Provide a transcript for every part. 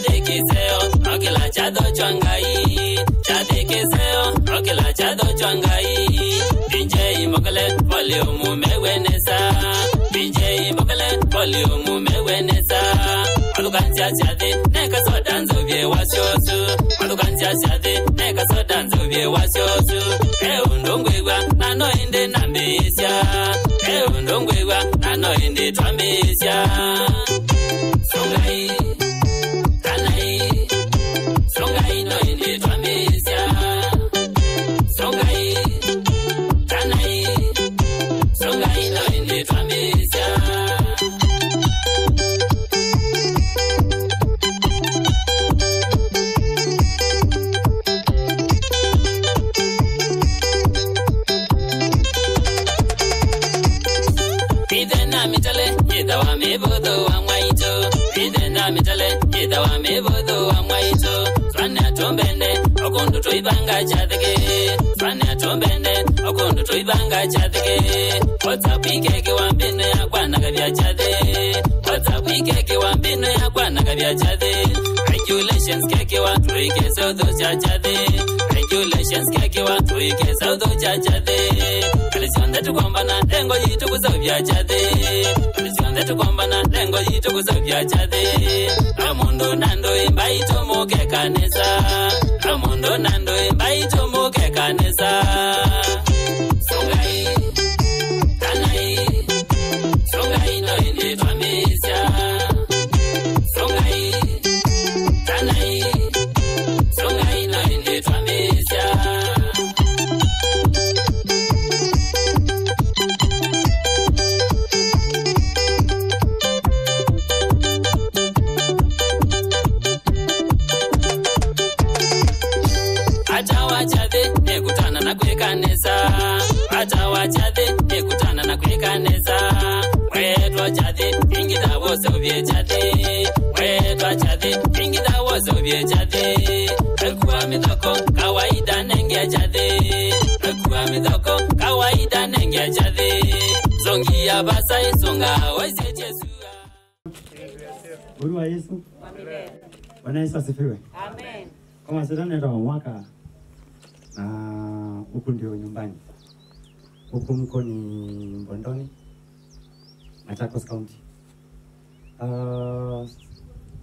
Chadekiseo, okila chado chwangai. Chadekiseo, okila chado chwangai. DJ Mokale, volume mewenesa. DJ Mokale, volume mewenesa. Alukantia chade, neka so danzo vye washosu. Alukantia chade, neka so danzo vye washosu. Undongwegwa, nano inde nambisya. Undongwegwa, nano inde twambisya. Songai, kanai, songai no inde twambisya. Songai, kanai, songai no inde twambisya. Idena mitale, idawa mebodo wa mwaito. Idena mitale, idawa mebodo wa mwaito. Swane atombende, okundu tuibanga chadege. Swane atombende, okundu tuibanga chadege. WhatsApp ikeke wambino ya kwana kabia chade. WhatsApp ikeke wambino ya kwana kabia chade. Regulations keke wa tuike saudo chachade. Regulations keke wa tuike saudo chachade. Kalisionde tukombana dengo yitu kuzavya chade. Kalisionde tukombana dengo yitu kuzavya chade. Ramundo nando imbaito muke kanisa. Ramundo nando imbaito muke kanisa. Songai, kanai, songai no indi twamisya. Songai, kanai, songai no indi twamisya. Atawa chade, nekutana na kwekanesa. Atawa chade, nekutana na kwekanesa. Wetwa chade, ingida woso vye chade. Wetwa chade, ingida woso vye chade. Akuwa midoko, kawaida nengia chade. Akuwa midoko, kawaida nengia chade. Songi ya basai, songa waise chesua. Uru wa Yesu. Amen. Bwana Yesu asifiwe. Amen. Kama sasa ndio mwaka na huku ndio nyumbani. Huku mko ni Mbondoni, Machakos County.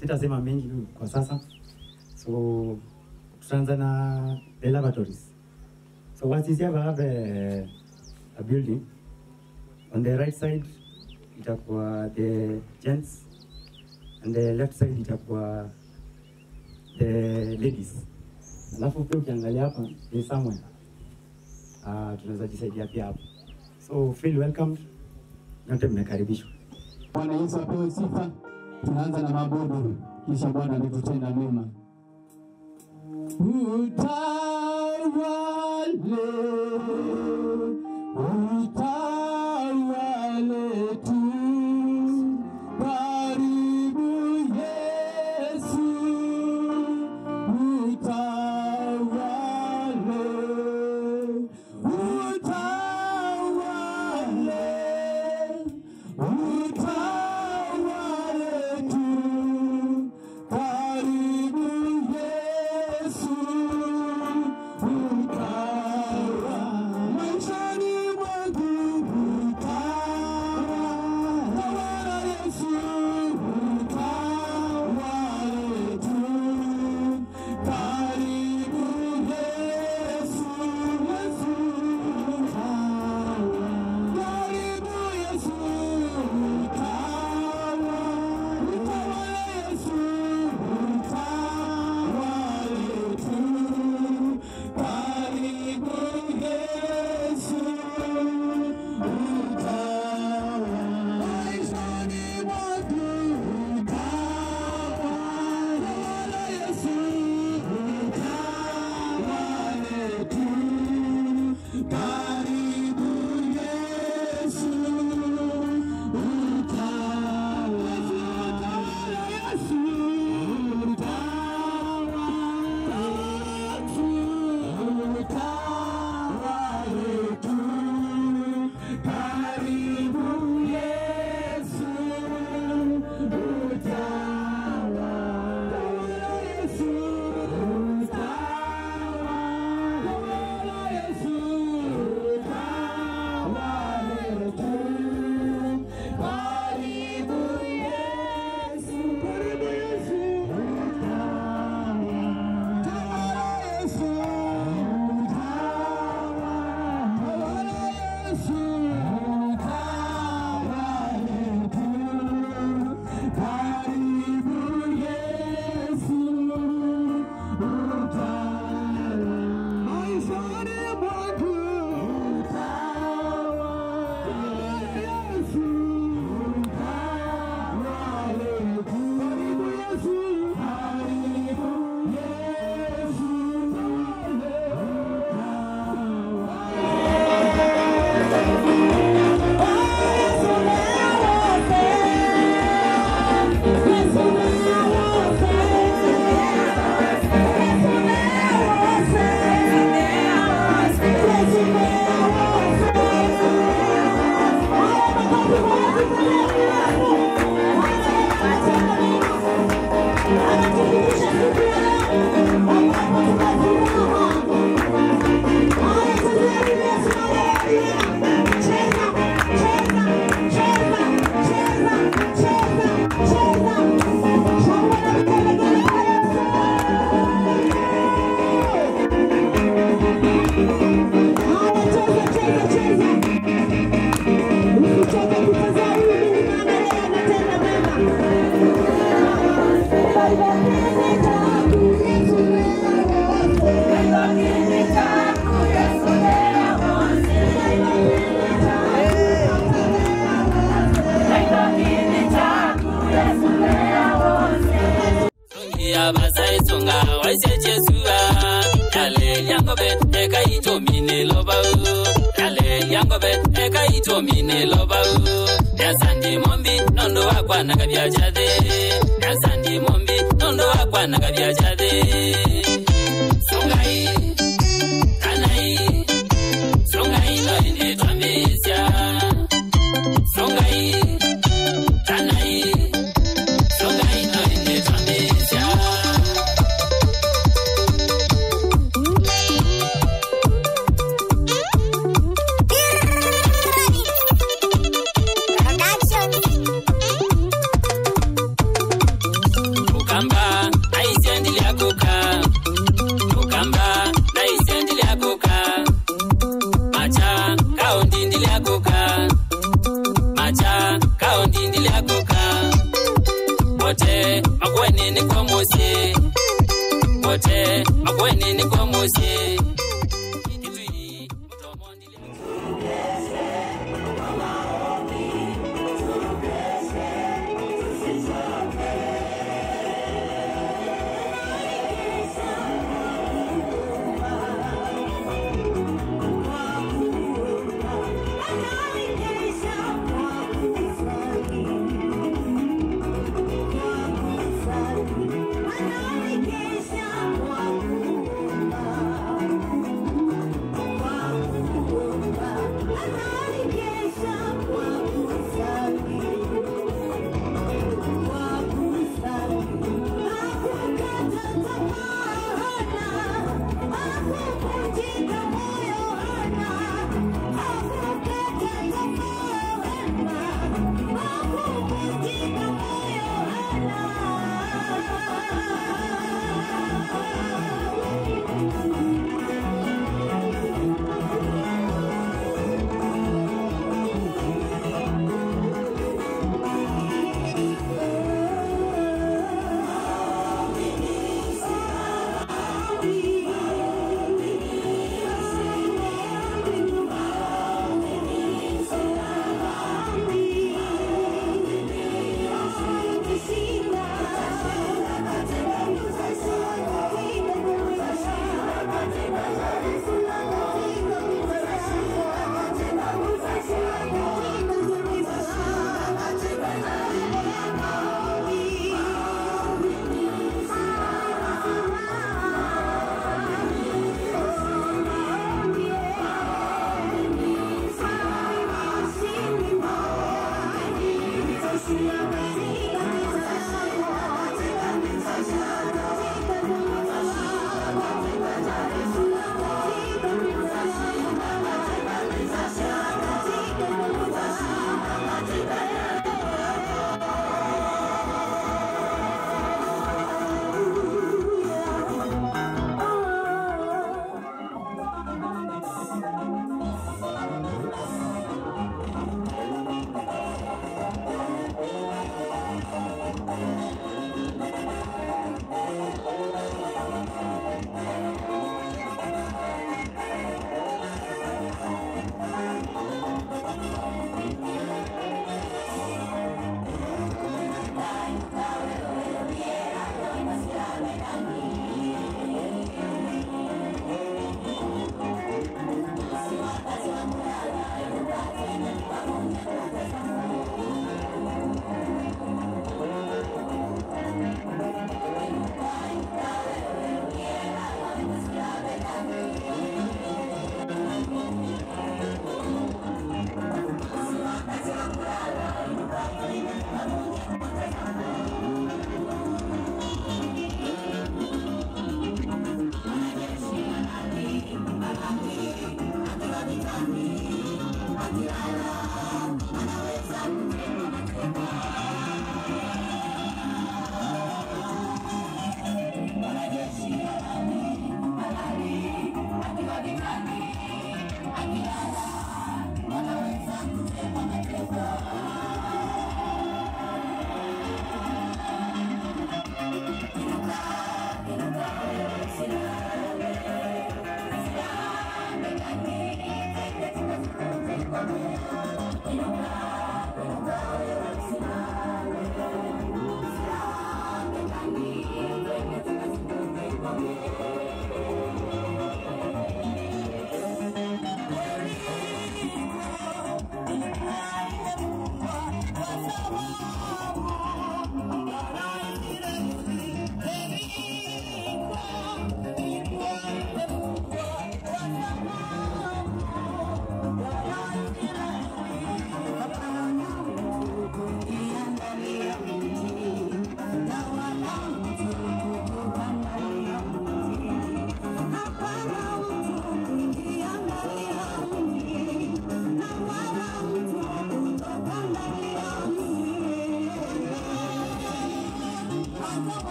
Sitasema mengi kwa sasa. So tutaanza na the lavatories. So what is here, we have a building. On the right side itakuwa the gents, and the left side itakuwa the ladies. Alafu pia ukiangalia hapa ni somewhere tunaweza jisaidia pia hapo. So feel welcome. Nyote mnakaribishwa. Bwana Yesu apewe sifa. Tunaanza na mabudu kisha Bwana ametutenda mema. Utawale tu. Karibu Yesu. Utawale. Utawale. Utawale tu. Karibu Yesu. Utawale. Maishani mwangu utawale Yesu. Utawale tu. Karibu Yesu. Yesu. Karibu Yesu.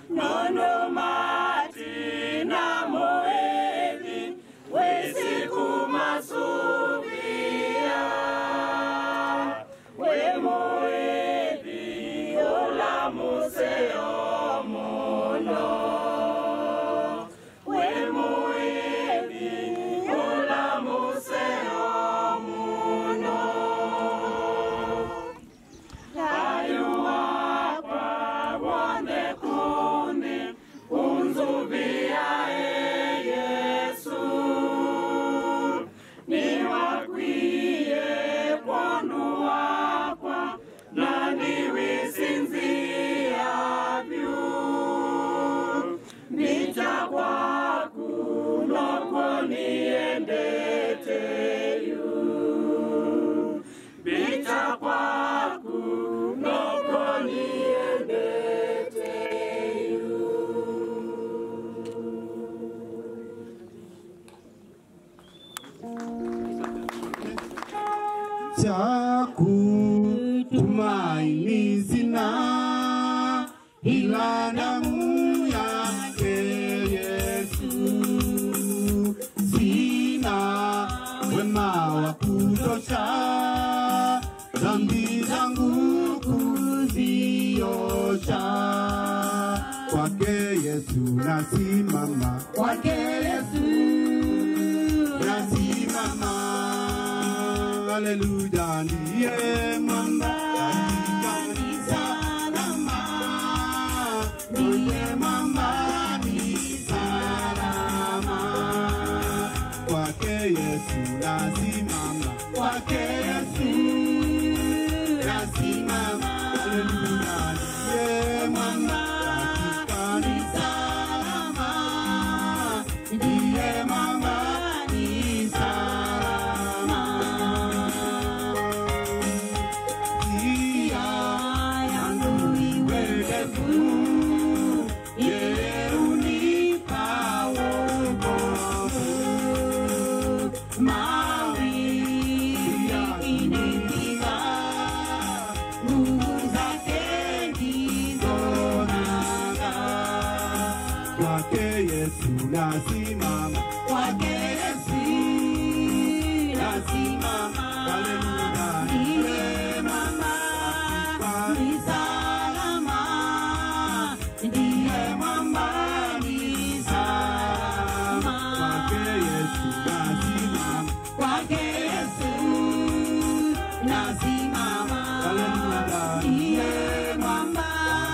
No, Tumaini sina ila damu yake Yesu, sina wema wa kutosha dhambi zangu kuziosha. Kwake Yesu nasimama, kwake Yesu nasimama. Haleluya, ndiye mwamba ni salama, ndiye mwamba ni salama. Kwake Yesu nasimama, kwake Yesu nasimama. Haleluya, ndiye mwamba ni salama, ndiye mwamba ni salama. Nasimama, kwake Yesu nasimama. Haleluya, ndiye mwamba ni salama, ndiye mwamba ni salama. Kwake Yesu nasimama, kwake Yesu nasimama. Haleluya, ndiye mwamba ni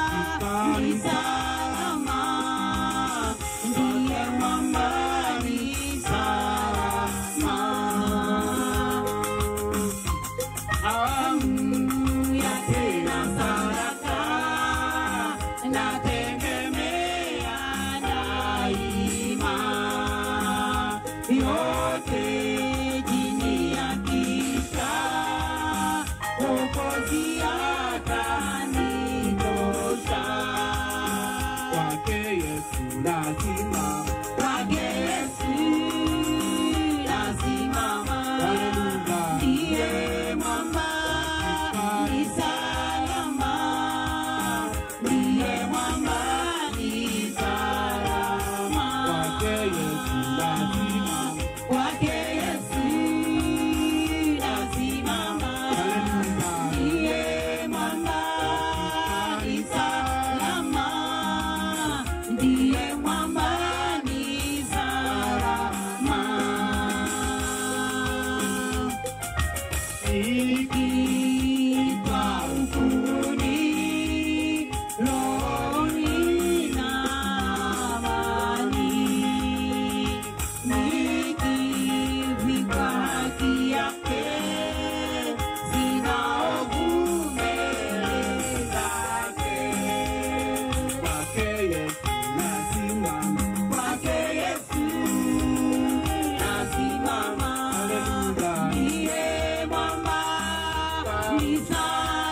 salama.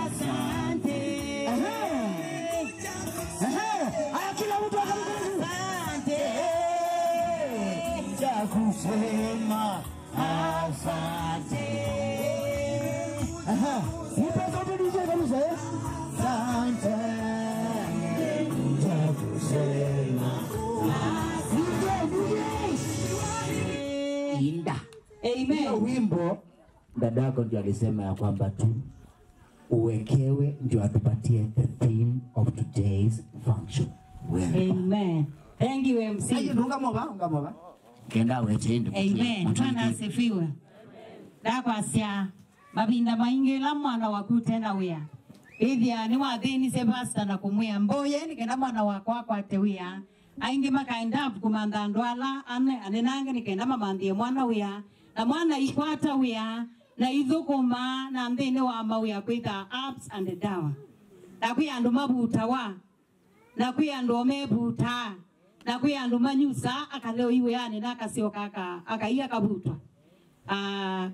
Asante. Nipe sauti DJ kabisa asante. Takusema. Inda. Amen. Wimbo dadako ndio alisema ya kwamba tu uwekewe ndio atupatie the theme of today's function. Amen. Thank you MC. Ngamo. Kenda wetendo. Amen. Bwana asifiwe. Ndakwasya mabinda maingila mwana waku tena wia. Ithia ni wathini se pastor na kumwia mboye ni kenda mwana wakwa kwate wia. Aingi makaenda kumanda ndwala anenange ni kenda mamandie mwana wia. Na mwana ikwata wia na ithukuma na ndene wa mawia kwita ups and down. Na kuya andu mabuta wa. Na kuya andu omebuta. Na kuya andu manyusa akaleo iwe yani na kasio kaka akaiya kabutwa.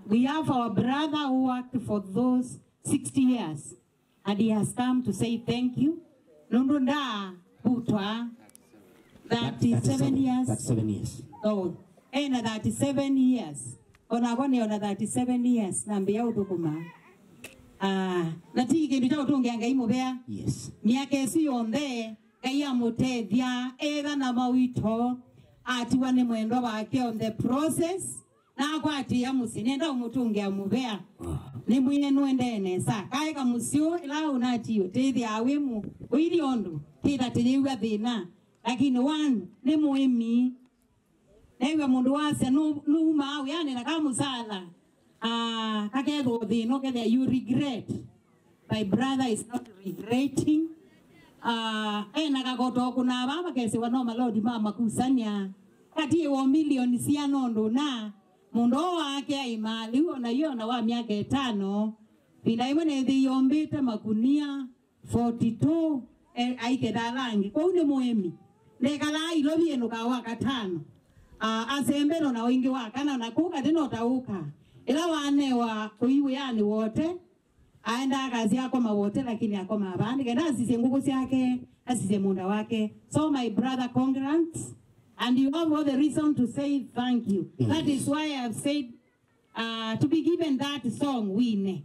We have our brother who worked for those 60 years and he has come to say thank you. Nundunda butwa 37 years. 37 years. Oh, na 37 years. Onagoni ona 37 years nambia udukuma. Na tiki ndio utungia ngai mubea. Yes. Miaka esi yonde kaya mutethia ega na mawito ati wane mwendo wake on the process na kwati ya musinenda umutungia mubea. Ni mwine nuendene sa kai ka musio ila unati yotethi awemu wili ondo tida tiniwa thina lakini one ni muimi newe mundu wase numa yani na kama musala kaketho thino kethe you regret. My brother is not regretting. Na kagoto kuna baba kesi wanoma lodi mama kusanya kati wa milioni sia nondo na mundo wake aimali na yona wa miaka 5 bila iwe ne yombita makunia 42 aike dalangi kwa ule muemi ndekala ilobi eno ka waka 5 asembero na wingi waka na kuka tena utauka ila wane wa kuiwe yani wote aenda kazi yako mawote lakini yako mabandi kenda asise nguvu yake asise munda wake. So my brother, congrats, and you have all the reason to say thank you. That is why I have said to be given that song wine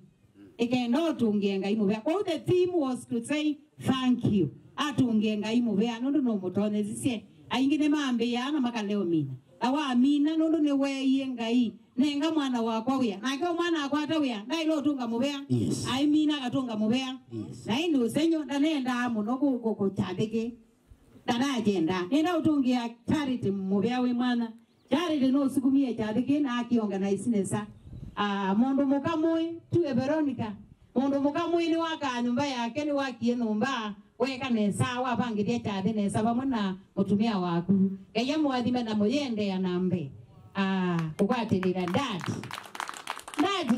ikendo tungenga imubea. All the theme was to say thank you atungenga imubea nondo no mutone zise aingine mambe yana makaleo mina awa amina nondo ne we ngai nenga mwana wako wia na kwa mwana akwata wia na ilo tunga mubea. Yes. Ai mina katunga mubea. Yes. Na ino senyo nenda muno ko tabeke dana agenda nenda utungia charity mubea we mwana charity no sukumie tabeke na akiorganize nesa mondo mukamui tuwe Veronica mondo mukamui ni waka nyumba yake ni wakie nyumba weka nesa wapangiria tabeke nesa bamuna mutumia waku kaya mwathime na moyende ya nambe ukwatirira dad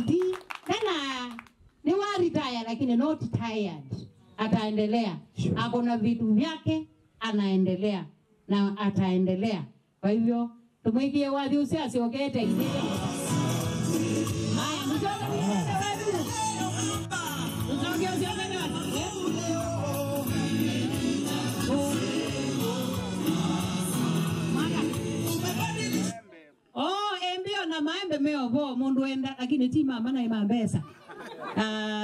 di kana ni wa retire lakini not tired ataendelea. Sure. Akona vitu vyake anaendelea na ataendelea. Kwa hivyo tumwikie wazi usiasiokete hivi. Haya mtoka ni wazi. Usiongee embio na maembe meovo mundu enda lakini ti mama na imambesa.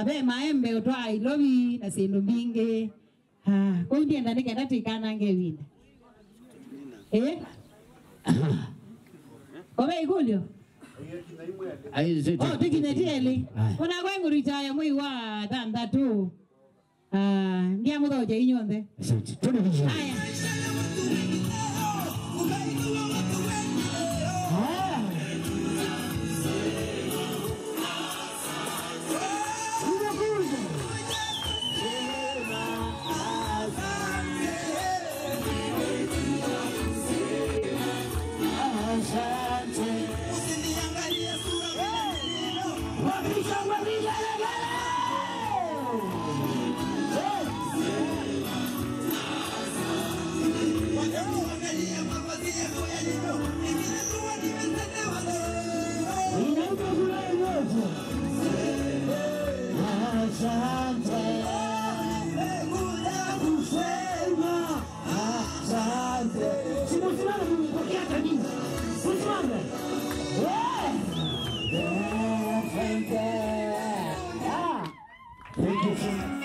Be maembe utwa ilovi na sindu mingi. Kwa ndienda nikenda tikana ngewina. Obe igulio. Oh tikinetieli. Kuna kwengu ritaya mwi wa tanda tu. Ndia mudoja inyonde. Haya. Thank you so much.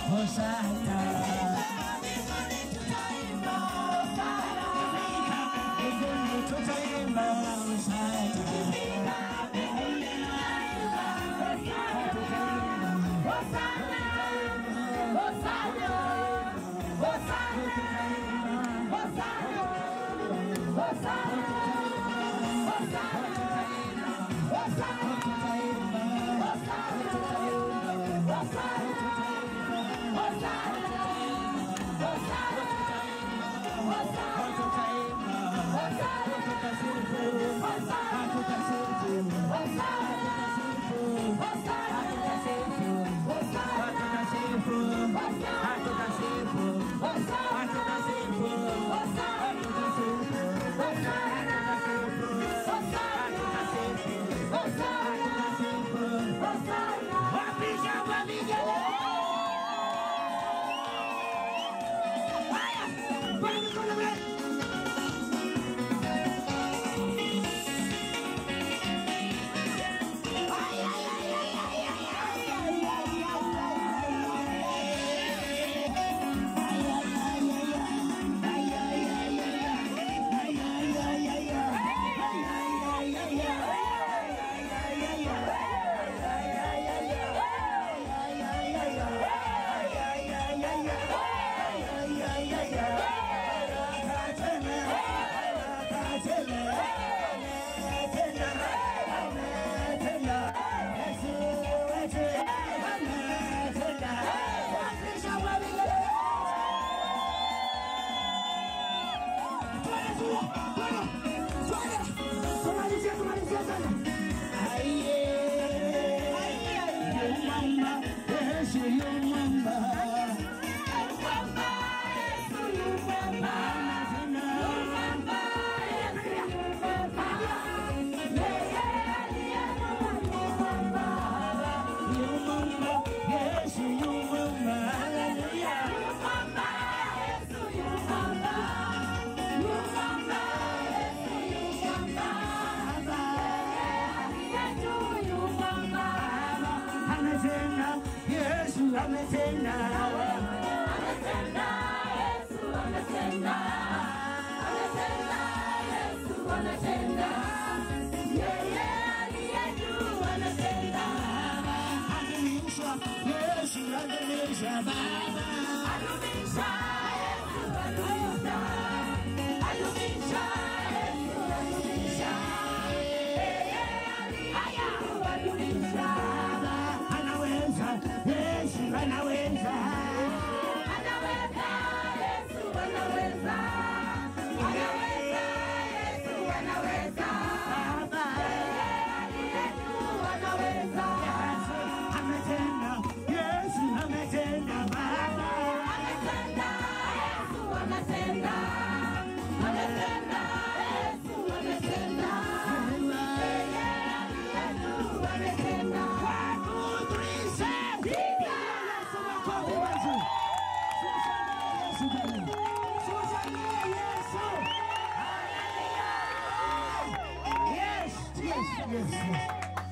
Hosanna,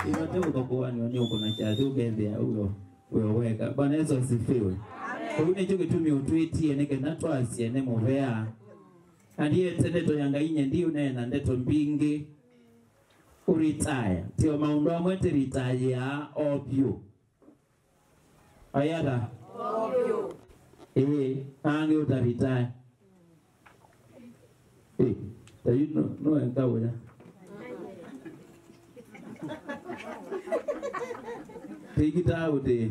Iwate uko ni uko na chazi ugende huyo weka. Bwana Yesu asifiwe. Kwa hiyo nicho kitumi utwiti neke natwasi ene muvea. Ndiye teneto yanga inye ndiyo nena ndeto mbingi uritaya. Tio maundoa mwete ritaya opyo. Ayada opyo. Ange utaritaya. Tayu no enkawo ya. Take it out there.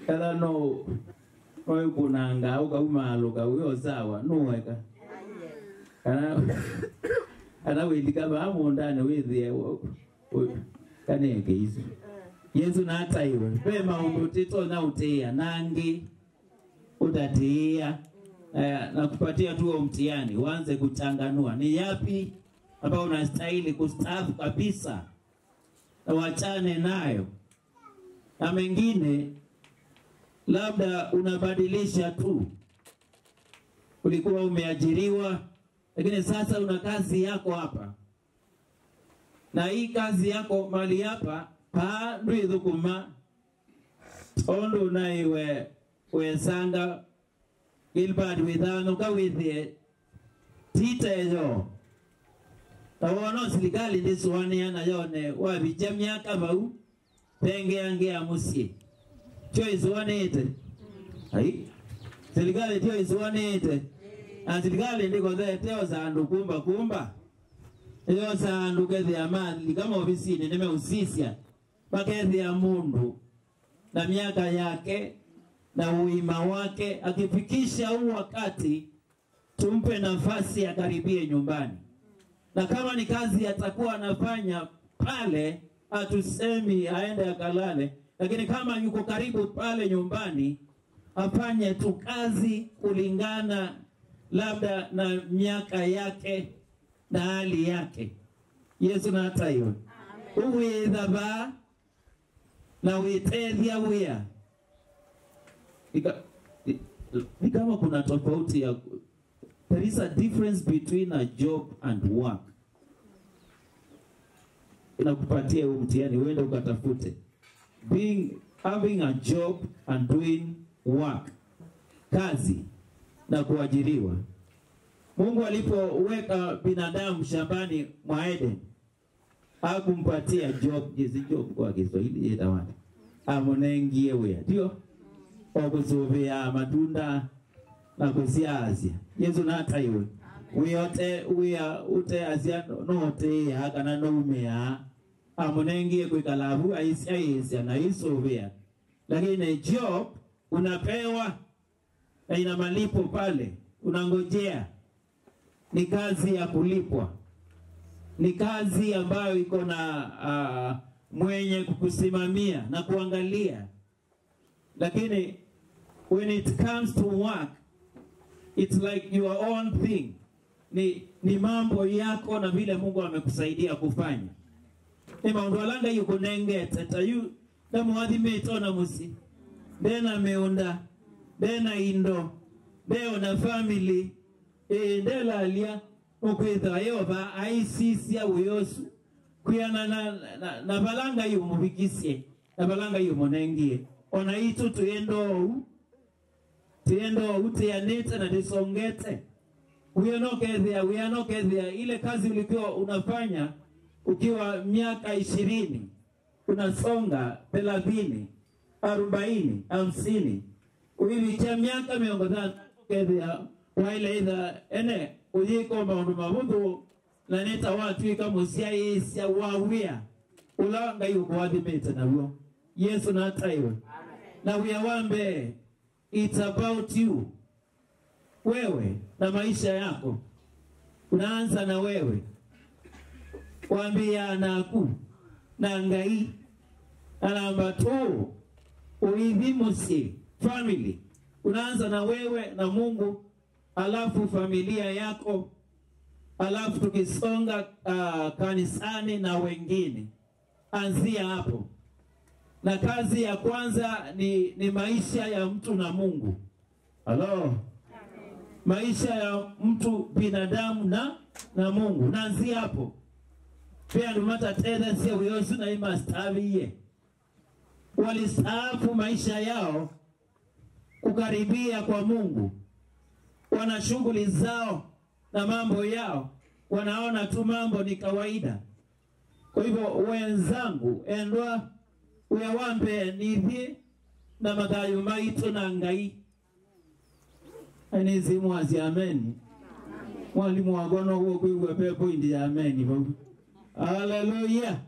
Kala no oyo kunanga uka umaloka uyo sawa no weka. Ana wendika ba mondane wethie kanenge izo. Yesu na ataiwe. Pema undotito na utea nangi utatia na kupatia tu mtihani uanze kuchanganua ni yapi ambao unastahili kustaafu kabisa na wachane nayo, na mengine labda unabadilisha tu. Ulikuwa umeajiriwa lakini sasa una kazi yako hapa, na hii kazi yako mali hapa pa ndwithukuma ondo naiwe wesanga Gilbert withano ka withie titeyo tawono serikali ndiswane na yone wabijamya kabau penge yange ya musie choice wanete ai serikali choice wanete na serikali ndiko teo za kumba hiyo za ndukezi ya mali kama ofisini nimeusisia bakezi ya mundu na miaka yake na uima wake, akifikisha huu wakati tumpe nafasi ya karibie nyumbani. Na kama ni kazi atakuwa anafanya pale, hatusemi aende akalale, lakini kama yuko karibu pale nyumbani afanye tu kazi kulingana labda na miaka yake na hali yake. Yesu na hata hiyo uwe dhaba na uitethia wea ni kama kuna tofauti ya there is a difference between a job and work. Inakupatia mtihani uende ukatafute having a job and doing work, kazi na kuajiriwa. Mungu alipoweka binadamu shambani mwa Eden hakumpatia job. Job kwa Kiswahili yetawani amonengie wea ndio okuzuvia matunda na kusiazia. Yesu na hata iwe ute azia note ya kana noumea amonengie kwikalavu aisia na isuvia. Lakini job unapewa na ina malipo pale, unangojea. Ni kazi ya kulipwa, ni kazi ambayo iko na mwenye kukusimamia na kuangalia. Lakini when it comes to work, it's like your own thing. Ni mambo yako na vile Mungu amekusaidia kufanya. Ni maundu alanga yuko nengete tayu na muadhi metona musi. Dena meunda, dena indo, deo na family, ndela alia, ukwitha yova, aisisi ya uyosu. Kuyana na balanga yu mubikisie, na balanga yu monengie. Ona itu tuendo uteanete na desongete. We are not there. Ile kazi ulikuwa unafanya ukiwa miaka 20, unasonga 30, 40, 50. Ulifikia miaka 100 kethia wale either ene ujiko maundu mabudu na neta watu kama sia wawia ulanga yuko wadimete na huo Yesu na taiwe. Na uyawambe it's about you. Wewe na maisha yako. Unaanza na wewe. Waambia naku na ngai alamba tu uidhimusi family. Unaanza na wewe na Mungu, alafu familia yako, alafu tukisonga kanisani na wengine. Anzia hapo. Na kazi ya kwanza ni maisha ya mtu na Mungu. Hello. Maisha ya mtu binadamu na Mungu. Naanzia hapo. Pia numata tena siya uyosu na ima staviye. Walistaafu maisha yao kukaribia kwa Mungu. Wana shughuli zao na mambo yao. Wanaona tu mambo ni kawaida. Kwa hivyo wenzangu, endwa uyawambe nithi na magayo maitu na ngai. Enizi mwazi ameni. Mwalimu wagono huo kuigwe pepo indi ameni. Hallelujah.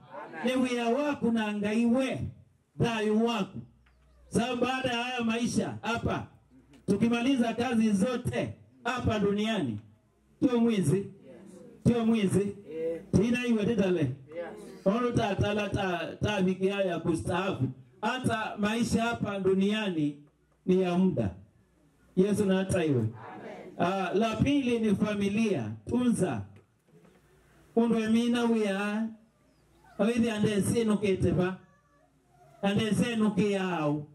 Ni ya waku na ngaiwe. Dhayu waku. Sababu baada ya haya maisha hapa, tukimaliza kazi zote hapa duniani, tio mwizi. Tina iwe titale. Ono tatala tabiki haya kustaafu. Hata maisha hapa duniani ni ya muda. Yesu na hata iwe. La pili ni familia. Tunza. Unwe mina uya. Awidi andese nuketeba. Andese nukiao.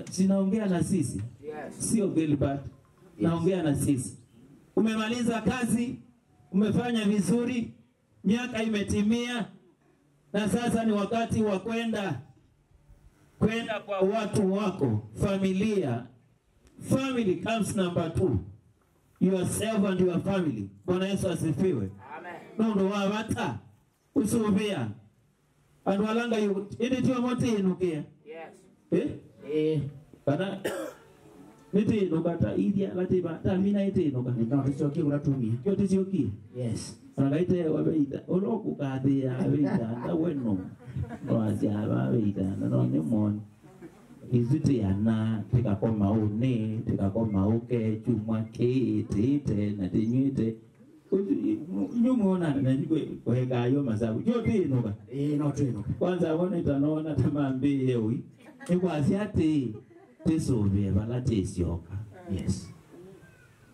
Sinaongea na sisi. Sio Gilbert. Naongea na sisi. Umemaliza kazi. Umefanya vizuri. Miaka imetimia. Na sasa ni wakati wa kwenda kwa watu wako, familia. Family comes number 2. Yourself and your family. Bwana Yesu asifiwe. Amen. Ndo wawata usubia. Anwalanga yu ili tuwa mote inukia. Yes. Kana niti inukata idia latiba tamina ite inuka. No, tisioki unatumia. Kyo tisioki. Yes. Anagaite wabeita. Oloku kathia wabeita. Na weno. Noazia wabeita. Na ni moni. Iziti yana tika koma une, tika koma uke, chumwa ite na tinyite. Nyumuona na njikwe kuhega ayo masabu. Kyo tinuka. No tinuka. Kwanza wane tanona tamambi yewi. Ikwasiati tisobe bala tisioka. Yes.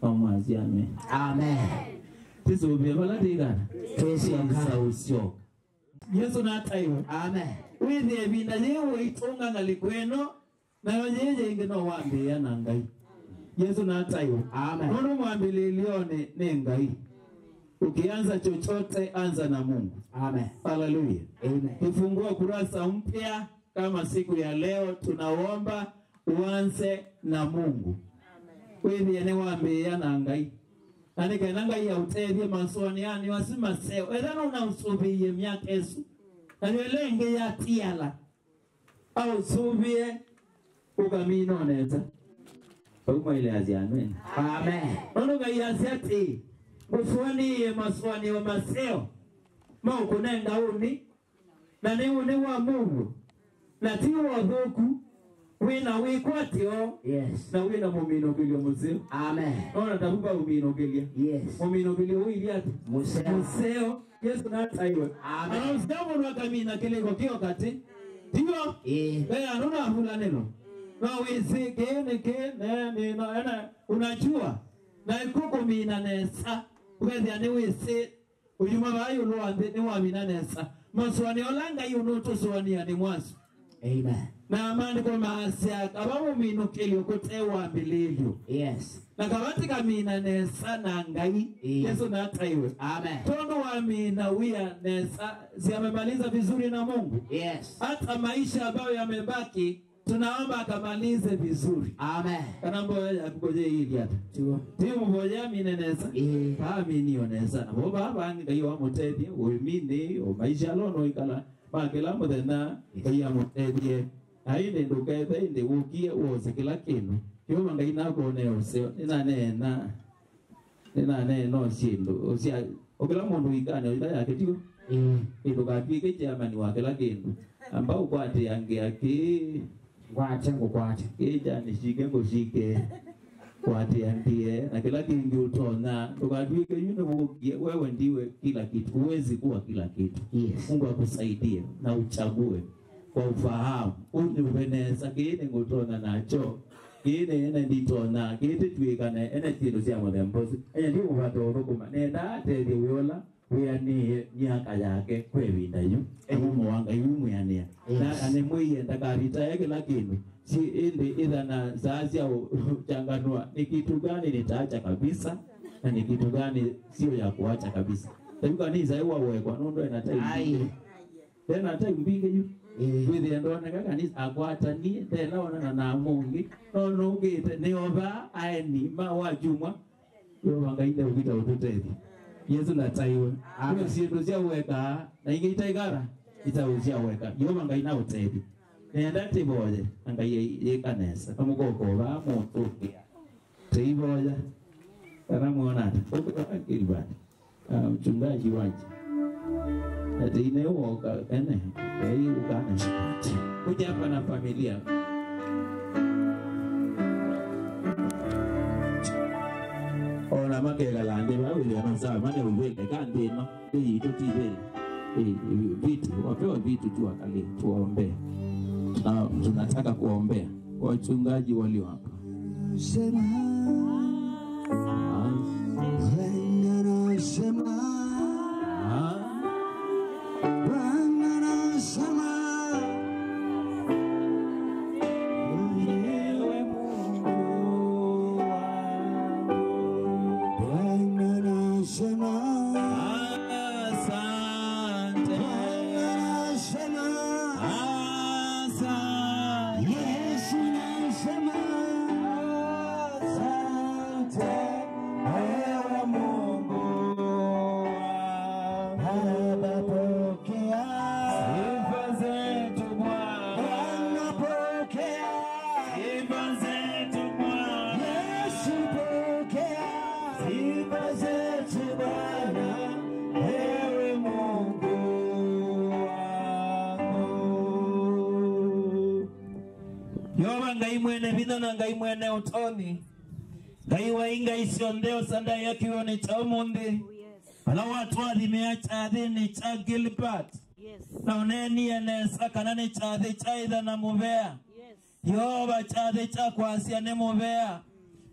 Omwazi ame. Amen. Tisobe bala tigana. Tisioka. Usioka. Yesu na taiwe. Amen. Withi ebinda yewe itunga ngalikweno na yonyeje ingeno wambe ya nangai. Yesu na taiwe. Amen. Nono mwambililione ne ngai. Ukianza chochote anza na Mungu. Amen. Hallelujah. Amen. Tufungua kurasa mpya kama siku ya leo, tunaomba uanze na Mungu. Withi ene wambe ya nangai. Anika nangai ya utethie maswani yani wasima seo. Edano na usubiye miaka Yesu. Anwelenge ya tiala. Au subie ukamino neta. Paguma ile azianwe. Amen. Onuga yasiati. Mfuani ye maswani wa maseo. Maukunenga uni. Na ni uni wa Mungu. Na tiwa wadhoku. Wina wikwatio. Yes. Na wina mumino kilio museo. Amen. Ona tabuba umino kilia. Yes. Mumino kilio uiliati. Museo. Museo. Yesu na taiwe. Amen. Usidamu wakamina kile kwa kio kati. Ndio? Wewe anaona hula neno. Na wezi kene na unajua. Na ikuko mina nesa. Wewe ane wezi uyuma bayo lo ande ni wa mina nesa. Maswani olanga yuno to swani ani mwaso. Amen. Na amani kwa maasya abamu mino kelio kotewa mbililio. Yes. Na kabati kamina nesa na ngai. Yesu na taiwe. Amen. Tono wa mina wia nesa siamemaliza vizuri na Mungu. Yes. Hata maisha ambayo yamebaki tunaomba akamalize vizuri. Amen. Kanambo ya kugoje hili hata. Timu moja minenesa. Mini onesa. Na boba bangi kayo amotedi uimini o maisha lono ikala. Bakela modena kayo amotedi. Aine ndukete inde ukie uose kila kinu. Kyo manga inakone ose. Nina no shindo. Osia okela mundu ikane ila yake tio. Ito kakike jamani wa kila kinu. Ambao kwati yange yake kwate ija nishike kushike kwati yangie na kila kingi utona tukadwike yune bukie wewe ndiwe kila kitu huwezi kuwa kila kitu. Yes. Mungu akusaidie na uchague kwa ufahamu univeneza kile ngutona nacho kile ene nditona kile tuikane ene tino sia modembozi ene ndi uvatoro kuma nenda tedi wiola uyani nyaka yake kwebinda yu emumo wanga yumu yania na anemwe ndakarita yake lakini si ende ida na zazi au changanua ni kitu gani nitaacha kabisa na ni kitu gani sio ya kuacha kabisa. Tabuka ni zaiwa wewe kwa nondo inatai tena hata mbinge yu with ndo na kanisa akwata ni tena ona na mungi no ngite ne oba aeni ma wajumwa yo wanga inde ukita ututezi. Yesu na taiwe. Kwa siendo sia weka na ingeita igara itausia weka. Yoma ngai na utedi. Nenda tiboje ngai kanesa. Kama koko ba moto kia. Tiboje. Kana muona. Okili bani. Mchungaji waje. Ati ineoka ene. Ei ukane. Kuja hapa na familia. Ona makega lande ba wile anasa mane uweke kandi no hii tutibele vitu wapewa vitu tu akali tuombe na tunataka kuombea kwa wachungaji walio hapa sema ngai mwene utoni ngai wainga isiondeo sanda yake yone chaumundi ala watu adhimeacha adhini cha Gilbert na uneni enesa kanani cha adhi chaidha na muvea yoba cha adhi cha kwa asia ne muvea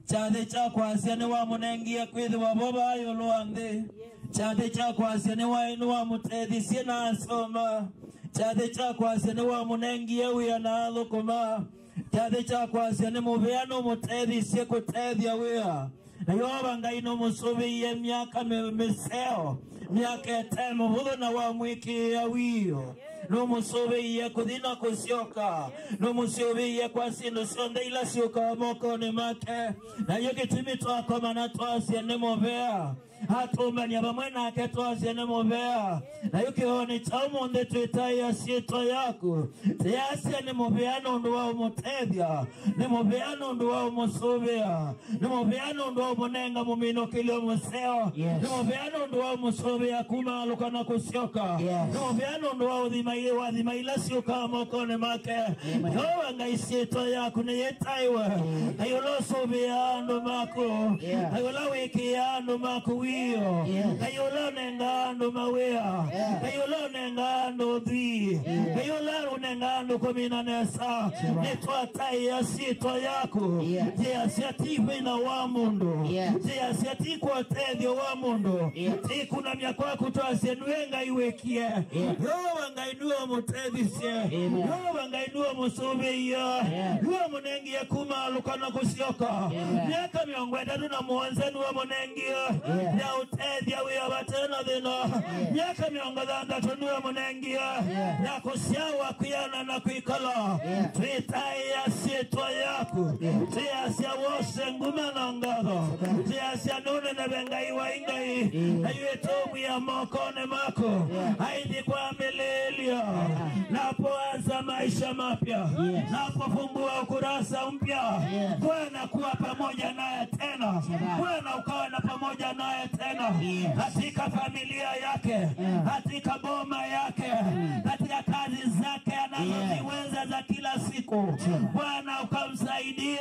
cha adhi cha kwa asia ne wa munengia kwidhi wa boba yoluande cha adhi cha kwa asia ne wa inu wa mutedhi sina asoma cha adhi cha kwa asia ne wa munengia uya na alukuma Tade cha kwa siane muveano mutedi siku tedi ya wea. Na yoba ngai no musubi ye miaka meseo. Miaka etemo hulo na wa mwiki ya wio. No musubi ye kudina kusioka. No musubi ye kwa sino sonde ila sioka moko ni make. Na yoke timito akoma na toa siane muvea. Hatumba nyaba mwena ketoa siane muvea. Na yuki honi chaumunde tuitai ya sito yaku. Tiyasi ni muveano nduwa umutedya. Ni muveano nduwa umusubia. Ni muveano nduwa umunenga mumino kili umuseo. Ni muveano nduwa umusubia kuma aluka na kusioka. Ni muveano nduwa udhima wathima ila ciukaga moko-inĩ make. Jehova Ngai ciĩtwa yaku nĩ yetaiwe. Ngai ũrĩa ũcũbĩaga andũ maku. Ngai ũrĩa wĩkĩaga andũ maku wĩyo. Ngai ũrĩa ũnengaga andũ mawĩra. Ngai ũrĩa ũnengaga andũ ũthii. Ngai ũrĩa ũnengaga andũ kũminanesa. Nĩtwataia ciĩtwa yaku. Njĩra cia ti thĩna wa mũndũ. Njĩra cia ti kwa ũteithio wa mũndũ. Ti kunamia kwaku twacie nĩwe Ngai wĩkie. Jehova Ngai nĩwe mũteithicie. Jehova Ngai nĩwe mũcũbĩia. Nĩwe mũnengia kuma aluka na gũcioka. Miaka 37 nĩwe mũnengia. Na ũteithia wĩra batena thĩna. Miaka 60 nĩwe mũnengia. Na kũciawa kuyana na kuikala. Twitaia ciĩtwa yaku. Tia wose nguma na ngatho. Tia nune na bengai wa ingai. Ayueto ya mokone mako. Haidi kwa milelio. Napoanza maisha mapya. Napofungua ukurasa mpya. Bwana kuwa pamoja naye tena. Bwana ukawa na pamoja naye tena. Katika familia yake. Katika boma yake. Katika kazi zake anazoziweza za kila siku. Bwana ukamsaidie.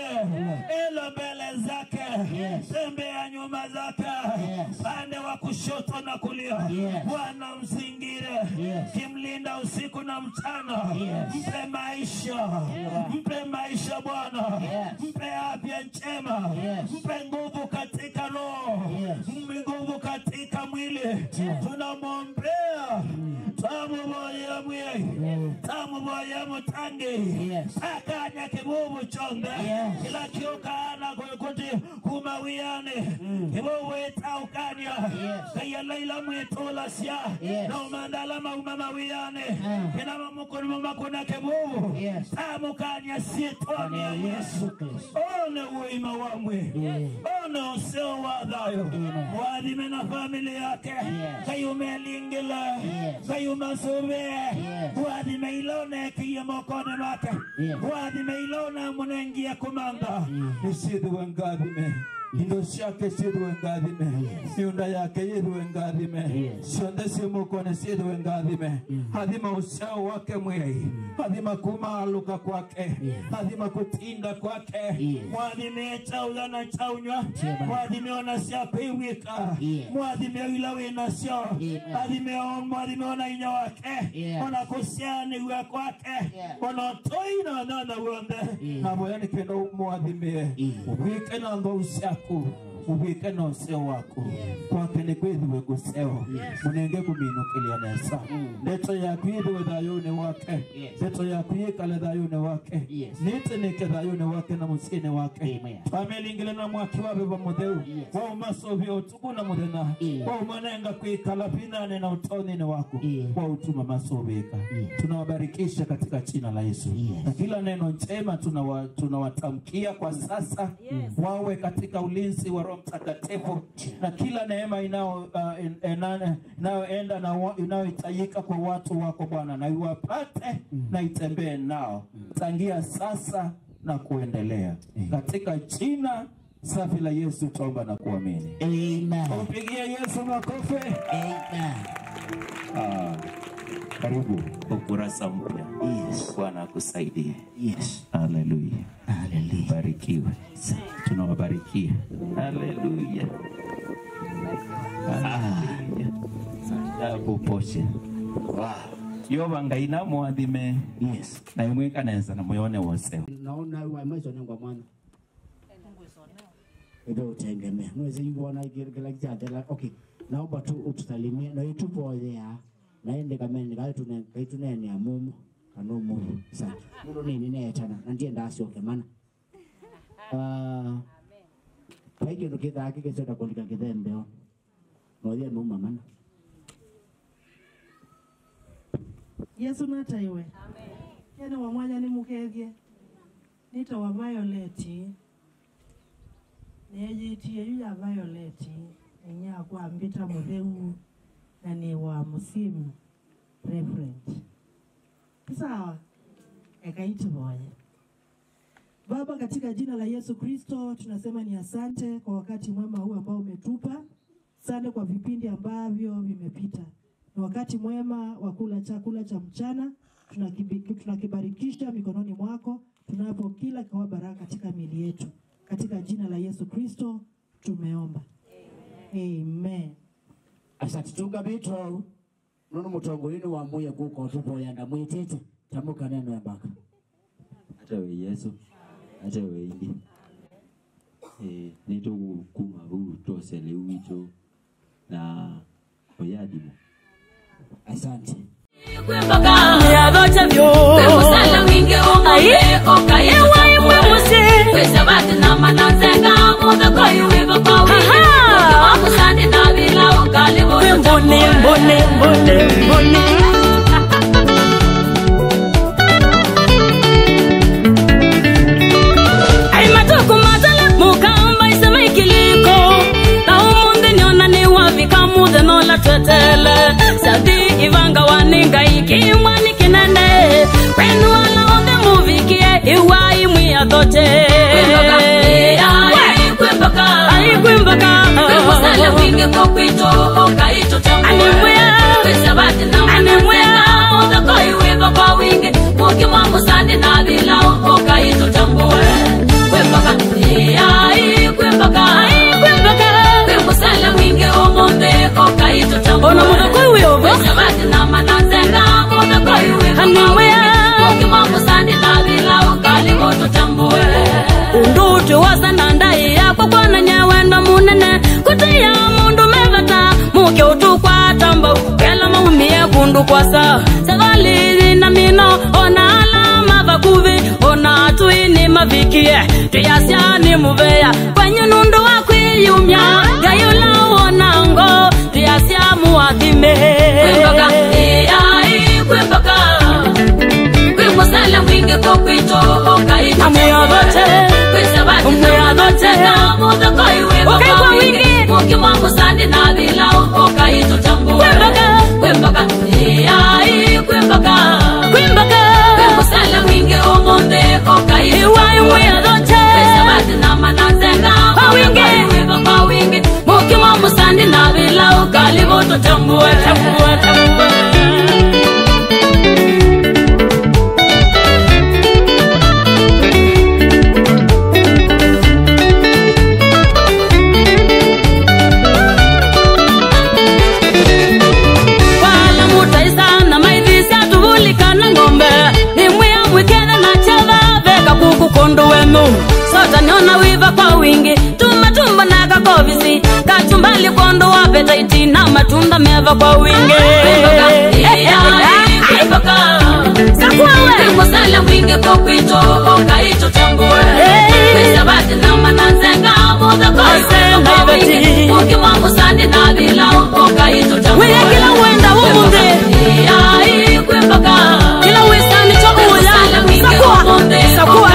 Elo mbele zake. Tembea nyuma zake. Pande wa kushoto na kulia. Bwana mzingire. Kimlinda usiku na mchana. Mpe maisha. Mpe maisha Bwana. Mpe afya njema. Mpe nguvu katika roho. Mpe nguvu katika mwili. Tunamwombea. Tamu boya mwe. Tamu boya mutangi. Akanya kibubu chonde. Kila kiokana kukuti kumawiane. Kibubu itaukanya. Kaya laila mwetola siya. Na umandala maumama wiyane. Kina mukunu makuna kibubu. Tamu kanya sietoni ya Yesu. One uima wamwe. One useo wadhayo. Wadime na familia yake. Kayu melingila. Kayu masube. Wadime ilone kiya mokone wake. Wadime ilone munengia kumanga. Nisidu wengadime. Indo shake sidu wengadime. Siunda yake yidu wengadime. Sionde simukone sidu wengadime. Hadima usao wake mwei. Hadima kumaluka kwake. Hadima kutinda kwake. Mwadime chaula na chaunywa. Mwadime ona siaku iwika. Mwadime ilawe na sio. Mwadime ona inya wake. Ona kusiani uwe kwake. Ona toina nana uonde. Na moyani kendo mwadime. Wike na ndo usiaku. Ubike na useo wako. Kwa kene kwezi useo. Munenge kuminukilia nesa. Neto ya kuidwe dayone wake. Neto ya kuikale dayone wake. Nite neke dayone wake na musine wake. Famili ingile na mwaki wabe wa mudeu. Wa umasovi utuku na mudena. Wa umanenga kuikala pinane na utoni ni wako. Wa utuma masobeka. Tunawabarikisha katika jina la Yesu. Na kila neno njema tunawatamkia kwa sasa. Wawe katika ulinzi wa Roho Mtakatifu na kila neema inayoenda na inayohitajika kwa watu wako Bwana na iwapate na itembee nao tangia sasa na kuendelea katika jina safi la Yesu tuomba na kuamini. Amen. Upigie Yesu makofi. Amen. Karibu ukurasa mpya. Yes. Bwana akusaidie. Yes. Hallelujah. Hallelujah. Barikiwe. Tunawabarikia. Hallelujah. Hallelujah. Abu poshe. Wow. Yoba ngaina mwadime. Yes. Na imweka neza na moyone wose. Naona wa maisha ni kwa mwana. Ndio utengemea. Mwezi yuona igirigala kijadela. Okay. Naomba tu utusalimie na yutupo ya naende kama tunene ya mumu kanomu sana mulo nini netana ndiye ndasio kemana paike nukita hakike soda kolika kidembe no dia no mama Yesu nataiwe amen yana wamwanya ni mukethie nita wa Violet nejitie yu ya Violet nya kwa mbita mutheu na ni wa musimu reverend. Sawa, ekaiti boye. Baba, katika jina la Yesu Kristo tunasema ni asante kwa wakati mwema huu ambao umetupa. Asante kwa vipindi ambavyo vimepita. Ni wakati mwema wa kula chakula cha mchana. Tunakibarikisha mikononi mwako tunapo kila kwa baraka katika miili yetu. Katika jina la Yesu Kristo tumeomba. Amen. Asante tungabito. Nono mutongo yinu wa muye kuko tupo yanda mwitete. Tamuka neno ya baka. Hata we Yesu. Hata we indi. Nito kuma huu tosele uwito na oyadimu. Asante. Ya docha vyo. Musala winge ombe okaye wa muse. Pesa bati na mananzenga moda kwa yuwe kwa winge. Musandi na bila okale boyo. Mbone. Ay matoko matale mukamba isema ikiliko. Na umunde niona ni wavika mude nola twetele. Sadi ivanga waninga ikimwani kinene. Kwenu wala onde muvikie iwai mwiya doche. Kwembaka. Kwembusala winge kokwito okaito tangu. Animwea. Oda koi wiva kwa winge. Muki mwamu sandi na bila okaito tangu. Kwembaka. Kwembusala winge omonde okaito tangu. Ona muda koi wiva. Kwembaka na mananzenga. Oda koi wiva. Animwea. Muki mwamu sandi na bila okaito tangu. Undutu wasana ndai yako kwa na nyawendo munene. Kutia mundu mevata muke utukwa tamba. Kela maumie kundu kwa saa. Savali na mino ona alama vakuvi. Ona atuini mavikie. Tuyasiani muvea kwenye nundu wa kwiyumya. Gayula onango tuyasia muadhime. Kwembaka. Musala winge kokwito okaito amuya dote na muda koi wiva kwa winge muki mwangu sandi na bila okaito tangu kwembaka musala winge omonde okaito iwayo muya dote sabati na mananzenga kwa winge muki mwangu sandi na bila okalivoto tangu Sota niona wiva kwa wingi. Tumba na kakovisi. Kachumbali kondo wapeta iti na matunda meva kwa wingi. Kwembaka. Sakuawe. Musala winge kokwito okaito tangu. Kwesabati na mananzenga. Muda koi wiva kwa wingi. Muki mwangu sandi na bila okaito tangu. Wile kila wenda umunde. Kwembaka. Kila wisani choku uya. Sakua.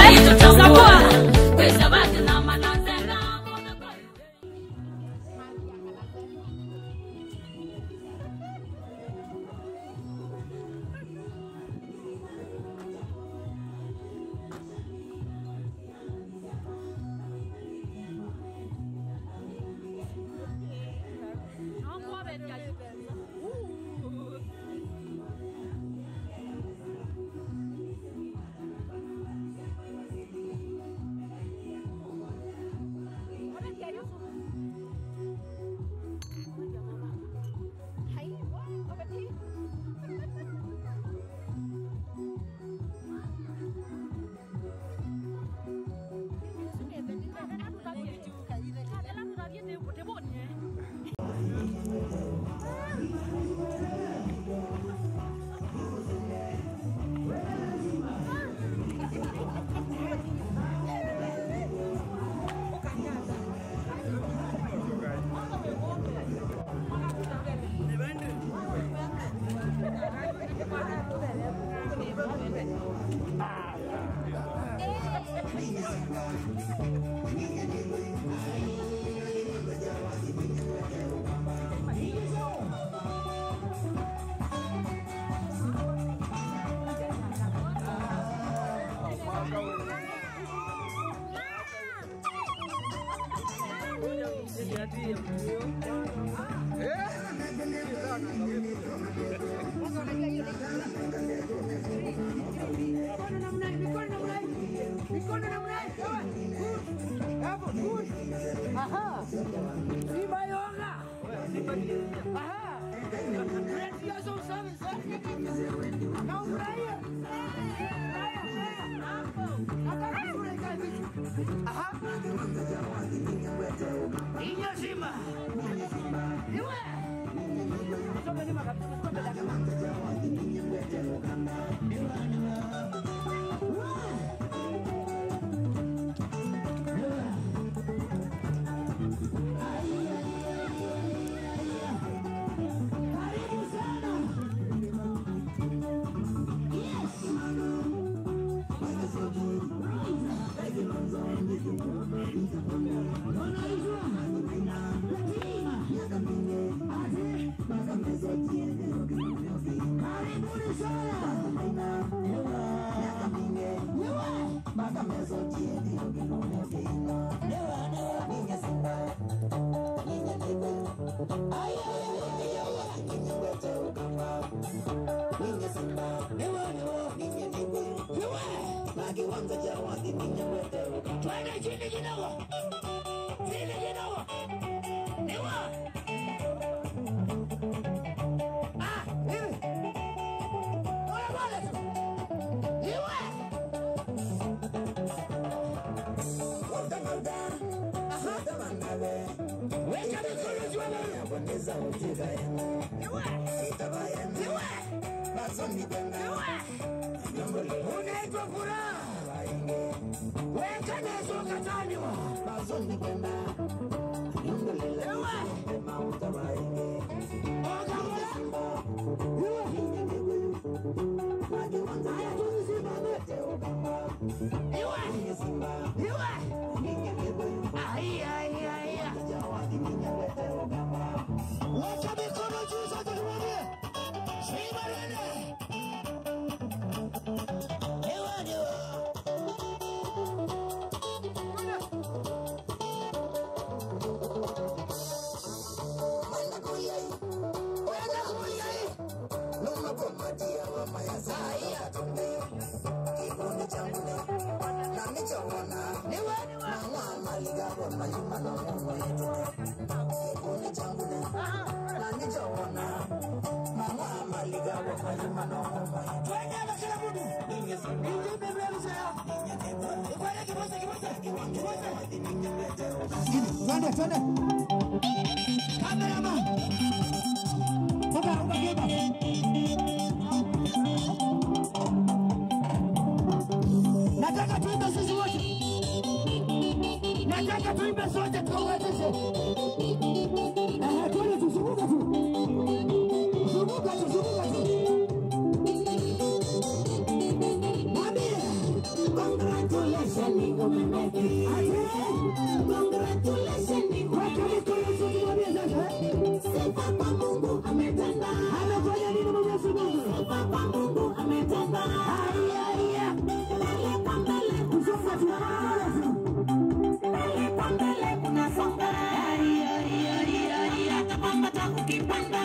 Yeah. kiwanja cha wazi ninyewete twende chini kidogo niwa oya bale tu niwa watamanda watamanawe weka mikono juu ya bondeza ujiga yenu niwa itabaya niwa bazoni benda unaitwa furaha weka nezo katani wa bazoni benda niwa mauta wainge oga mwa Twende kameraman uka nataka tuimbe sisi wote, nataka tuimbe sote tuwezeshe. Twende tuzunguka tu, zunguka tu. Congratulations, umemeki. Congratulations, sifa kwa Mungu ametenda. Amefanya nini Mwenyezi Mungu? Sifa kwa Mungu ametenda. Haya. Mbele kwa mbele kusonga mbele kwa mbele kunasonga. Haya. Tapamba takukipanda.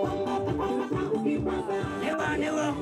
Pamba takukipanda. Newa.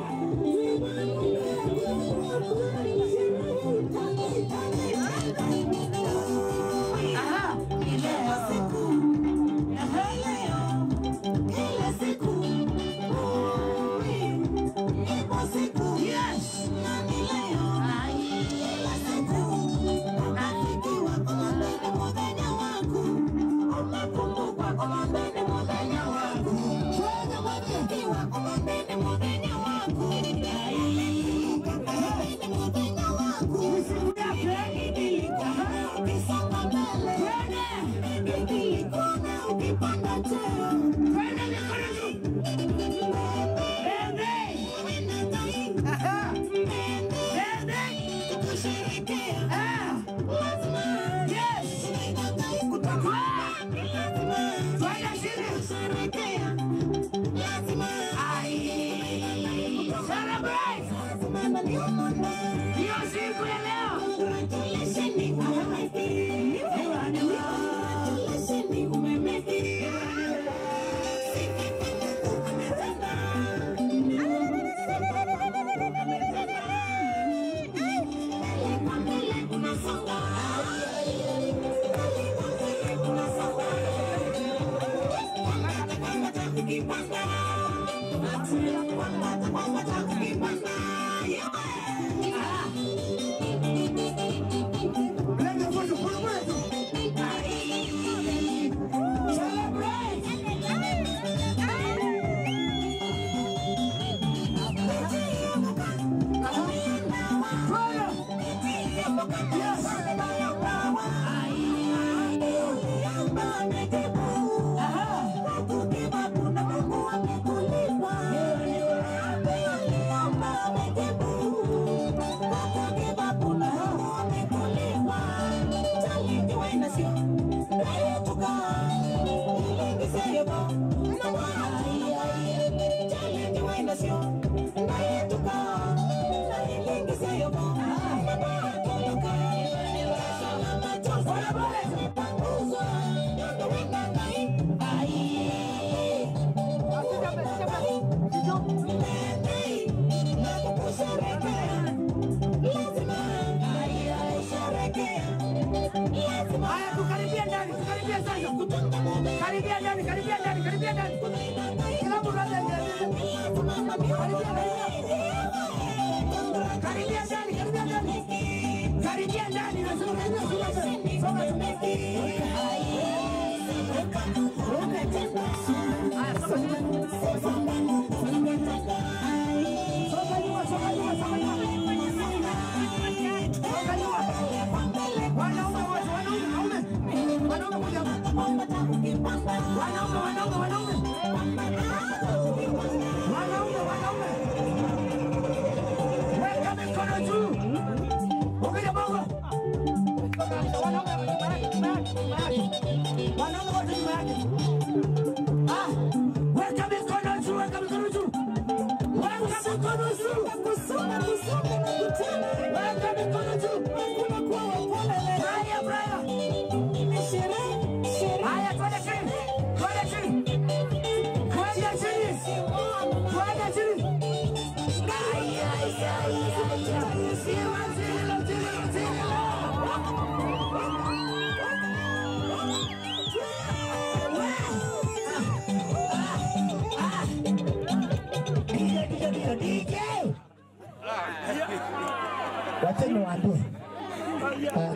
Wacheni waambie.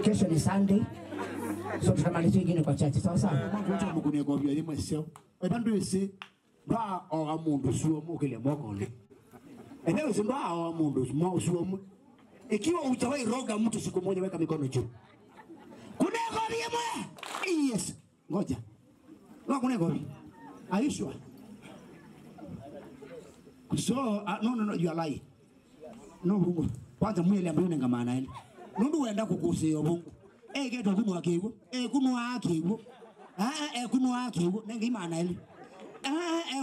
Kesho ni Sunday. So tutamalizia ingine kwa chache. Sawa sawa. Mtu mkune kwa bia yema sio. Ebandu ese ba o amundu suo mu kile mokole. Eneo si ba o amundu mo suo mu. Ikiwa utawahi roga mtu siku moja weka mikono juu. Kuna gobi yema. Yes. Ngoja. Kuna gobi. Are you sure? So no you are lying. No Mungu. Kwanza mwele ambaye nenga maana ile. Nundu wenda kukusio Mungu. Geto kuno akigo. Kuno akigo. Kuno akigo. Nenga imana ile.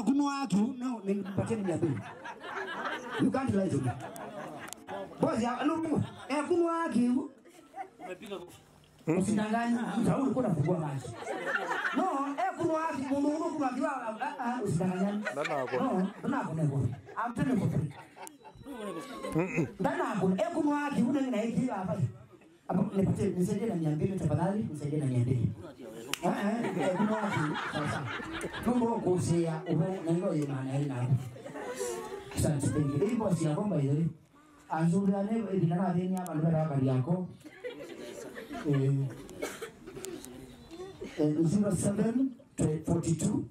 Kuno akigo. No, nipateni mia mbili. You can't lie to me. Boss ya Mungu. Kuno akigo. Usidanganye. Mtauli kuna fungua maji. No, kuno akigo. Mungu kuna kiwa. Usidanganye. No, tunakunego. I'm telling you for free. Ndana kuna waki una hiki hapa. Hapo nisaidie na 200 tafadhali, nisaidie na 200. Kuna waki sasa. Mungu kusia uho ngo imana ina. Asante pengi. Ipo sia bomba ile. Anzura leo idinana deni abantu barabari yako. 0742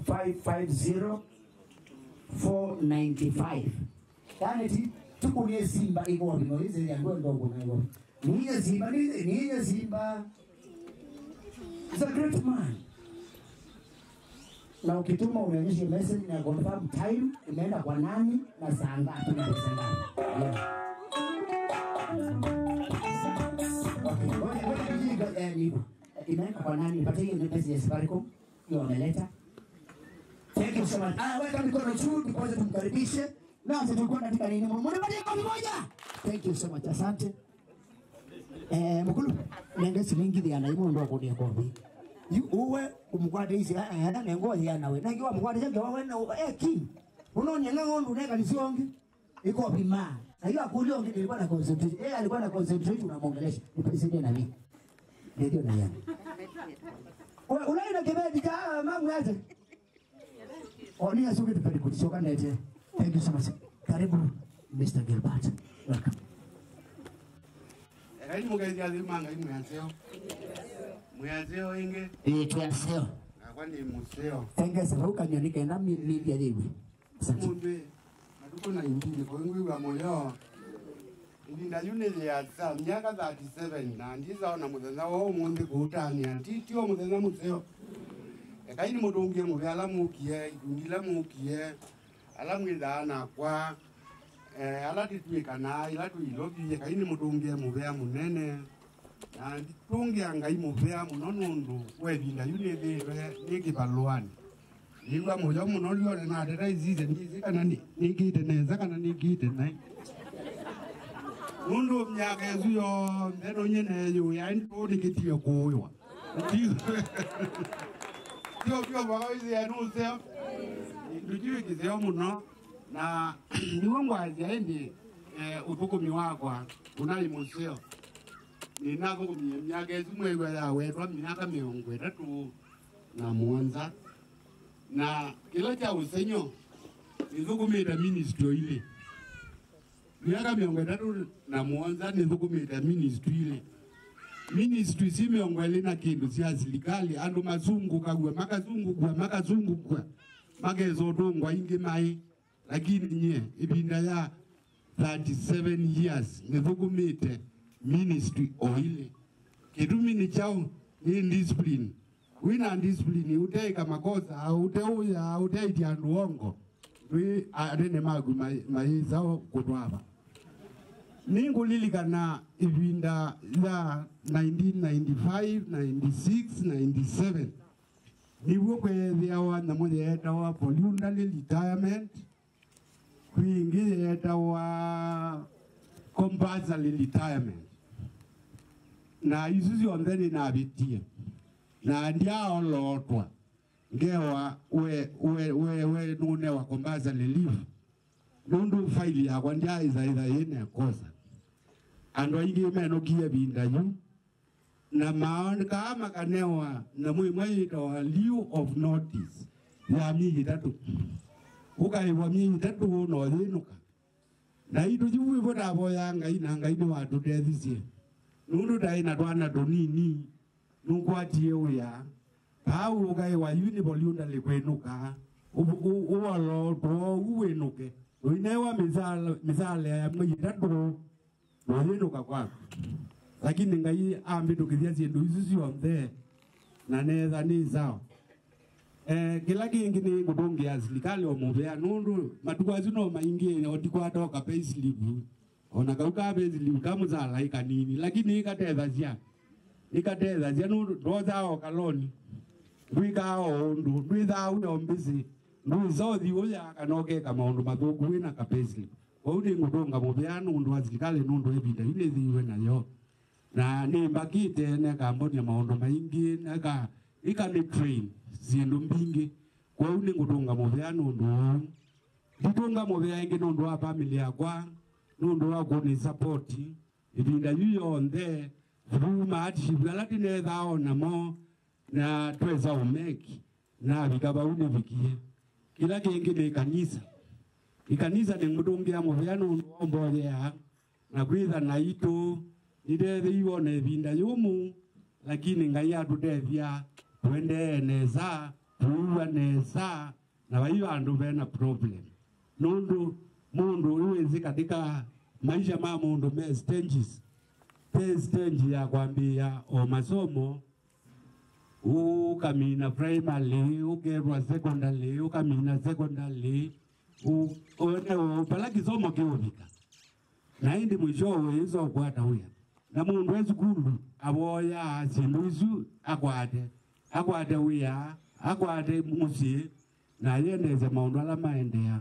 550 495. Yani tukulie Simba iko wapi? Noize ya ndo ndogo na hiyo. Niye Simba. He's a great man. Na ukituma unaonyesha message na confirm time imeenda kwa nani na saa ngapi na pesa ngapi. Okay, imeenda kwa nani? Patie hiyo message ya Safaricom. Hiyo wameleta. Thank you so much. Weka mikono juu because tumkaribishe. Na sasa tulikuwa katika nini? Mnapatia kwa moja. Thank you so much. Asante. Mkulu, nenge silingi dia na imo ndo kudia kobi. Uwe umkwade hizi na ngozi yana we. Na kiwa mkwade chake wewe na ki. Unaona ngondu neka nisionge. Iko bima. Na hiyo akulio nilikuwa na concentrate. Alikuwa na concentrate unamuongelesha. Nipisie na mimi. Ndio na yana. Unaenda kebedi ka mamu yaje. Oni asuke tupende kusoka nete. Thank you so much. Karibu Mr. Gilbert. Welcome. Karibu mugezi azimanga imwanseo. Mwanseo inge. Tuanseo. Kwani museo. Thank you so much. Nyonika na mimi ya hivi. Asante. Mundu aduko na ingine kwa ngwi wa moyo. Ndinda yune ya sa myaka 37 na ndizaona muthenza wo mundu kutania titio muthenza museo. Kaini mudungie mubyala mukie ngila mukie ala mwidana kwa ala titwika na ila tuilobiye kaini mudungie mubya munene na nditungia ngai mubya munonundu webinda yune thire nikibalwani niwa moyo muno lione na ndera izize ndizi kana nikite neza kana nikite nai mundu myaka ezuyo ndero nyene yo ya ntodi kitiyo koywa Tio bagoizi ya nuseo. Ndujiwe kizeo muno na niwangu aziaendi utukumi wakwa unai museo. Ninako kumie miaka ezumwewe ya wetwa miaka miongwe tatu na mwanza. Na kila cha usenyo nizukumita ministry ile. Miaka miongwe tatu na mwanza nizukumita ministry ile. Ministry simeongwele na kindu sia serikali andu mazungu kagwe makazungu kwa magezo dongwa ingi mai lakini nye ibinda ya 37 years nithukumite ministry oile kidumini chao ni discipline wina discipline uteka makosa au utaitia andu ongo wi adene magu maizao kutwaba ningulilikana ibinda ya 1995, 96, 97 niwo kwethia wa namutheta wa voluntary retirement kuingia wa compulsory retirement na isuzi ondeni na bitie na ndia olotwa ngewa we nune wa compulsory leave nundu faili ya kwa ndia iza yene kosa ando ingi meno kia bindanyu na maon kama kanewa na mwi to lieu of notice ya miezi 3 ukaiwa miezi 3 no thinuka na itu jiwe boda boya ngai na ngai ni watu tethisie nundu dai na twana donini nungwatie uya pau ukaiwa univoluunda likwenuka uwalo to uwenuke uinewa misale ya miezi 3 no thinuka kwako lakini ngai ambidukithia cindu icio ciothe na netha ni sawa kila kingi ni ngudungi ya serikali omuvea nundu matuko acio no maingi otikwatoka payslip ona kauka payslip kamuzala ikanini lakini ikatetha cia nundu ndozao kaloni ndwikao ndu ndwithau yo mbisi ndwizothi uya kanokeka maundu mathuku wina ka payslip kwau ni ngudunga muvea nundu wa serikali nundu ebinda ine thiwe nayo na ni mbakite ne kamboni ya maundu maingi neka ikani train zindu mbingi kwa uni ngutunga muvea nundu nditunga muvea ingi nundu wa family yakwa nundu wa kuni support ibinda yuyonthe vuma atishibwalati nethao namo na tweza umeki na vikaba uni vikie kila kingi ni ikanisa ni ngutungia muvea nundu ombolea na kwitha na itu nidethe iwone binda yumu lakini ngai atutethia twende neza tuwa neza na waiyo andu bena problem nundu mundu uwezi katika maisha ma mundu me stages stage ya kwambia o masomo ukamina primary ukerwa secondary ukamina secondary upala kisomo kiovika na indi mwishowe hizo kwata huya na mundu wezukulu aboya zindu isu akwate uya akwate musie na yendeze maundu ala maendea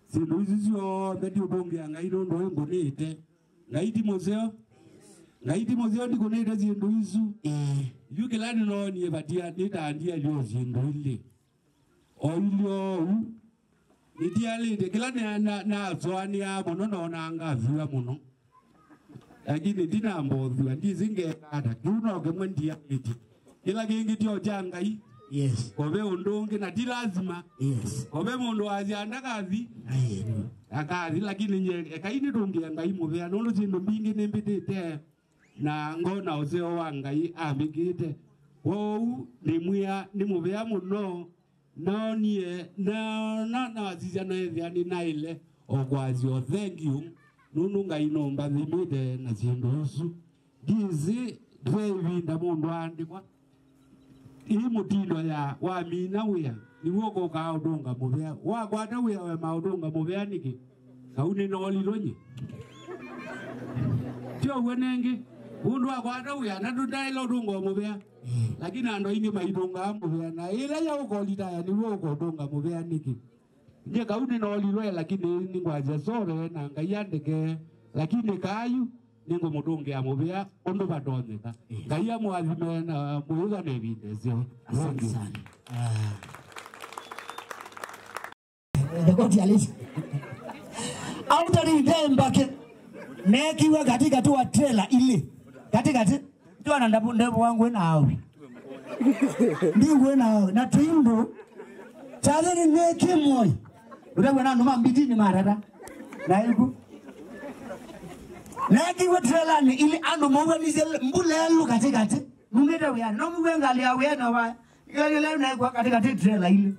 zindu isu ciothe ndiubungia ngai nundu wengunite ngaiti museo ndikunite zindu isu yukilani nonie batia nitandia lio zindu ili oilio nitialite kila na zoani muno nona ngaviwa muno lakini dina mbodhiwa ndizingekata kiunoke mwendia iti kila kingi tio jangai yes kobe undungi na di lazima yes kobe mundu wazi andakazi akazi lakini nye kaini dungi ngai muvea nundu zindu mbingi nimbitite na ngona uzeo wa ngai ambikite wou ni mwia ni muvea muno naonie na wazizia noethiani naile ogwazio thank you nunu ngai nomba thimide na zindu isu ndizi twevinda mundu andikwa ii mutindo ya wamina wia niwo goka udunga muvea wakwata wia we maudunga muvea niki kauni nolilonyi tio wenengi mundu akwata wia na tudailo udunga muvea lakini ando ingi maidunga muvea na ila ya ukolita ya niwo godunga muvea niki nje kauni nolilwe lakini ningwaje sore na ngayandike lakini kayu ningo mudunge amuvea ondo badoneka ngaya mwathime na muuga ne bindezio asante sana ndekoti alisi autari ndembake nekiwa katika tu trailer ile katika tu anandapo ndebo wangu na awi ndiwe na twimbo tazeni nekimoi urewe na numa mbidini marada na iku naki wetrela ni ili ando mwa ni mbulelu katikati mungeta wea no mwenga lia wea na wa ile na kwa katikati trela ile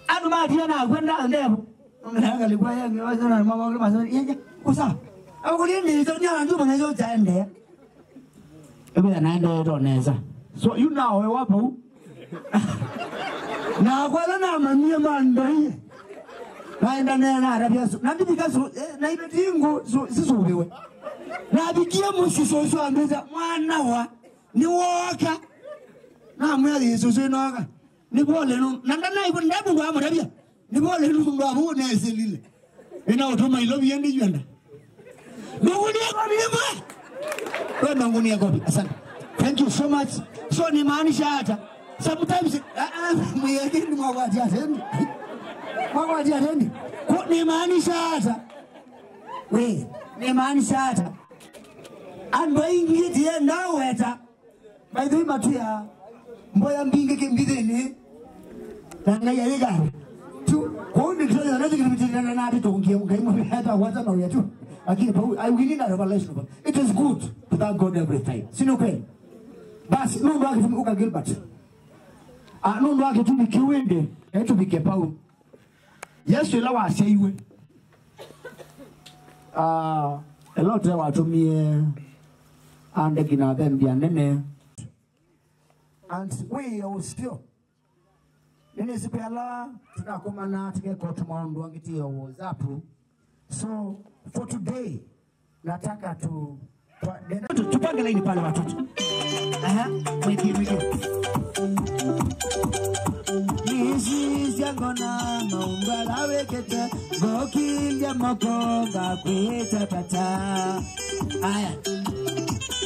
ando ma dia na kwenda ndebo nganga likwa yangu wazo na mama wangu mazo yeye kusa au kuli ni zo nya ndu mwana zo jande ebe na ndo roneza so you know we wapo na kwala na mamia mandai naenda na arabia na bidika na ile tingu sisubiwe na bikia musiso so ambeza mwana wa ni woka na mwali susu noka ni pole no nanda na ipo ndabu ngwa murabia Ni bole lungu abu na eselile. Ina utoma ilo biendi juenda. Ngunia kwa bima. Wewe ngunia kwa bima. Asante. Thank you so much. So ni maanisha hata sometimes mwingine mwagwaji ateni. Mwagwaji ateni. Ni maanisha hata. We, ni maanisha hata. Ando ingi tie na weta. By the way matua mboya mbinge kembideni. Tanga ya yega. Tu ko ni kile na ndio kimetirana na hata tungia mkaimo hata waza na wetu. Lakini I will need a revelation. It is good to thank God every time. Sino kweli? Basi Mungu wake tumekuka Gilbert. Mungu wake tumikiwende, tumike Paulo. Yesu la waseiwe. A lot of watumie ande kina them bianene. And we are still. Nene sipela tunakomana tukeko tumaondo wangiti ya WhatsApp. So for today nataka tupange laini pale watoto. Wiki. Nisi yangona maumbala wekete goki ya mokonga kuita tata. Aya.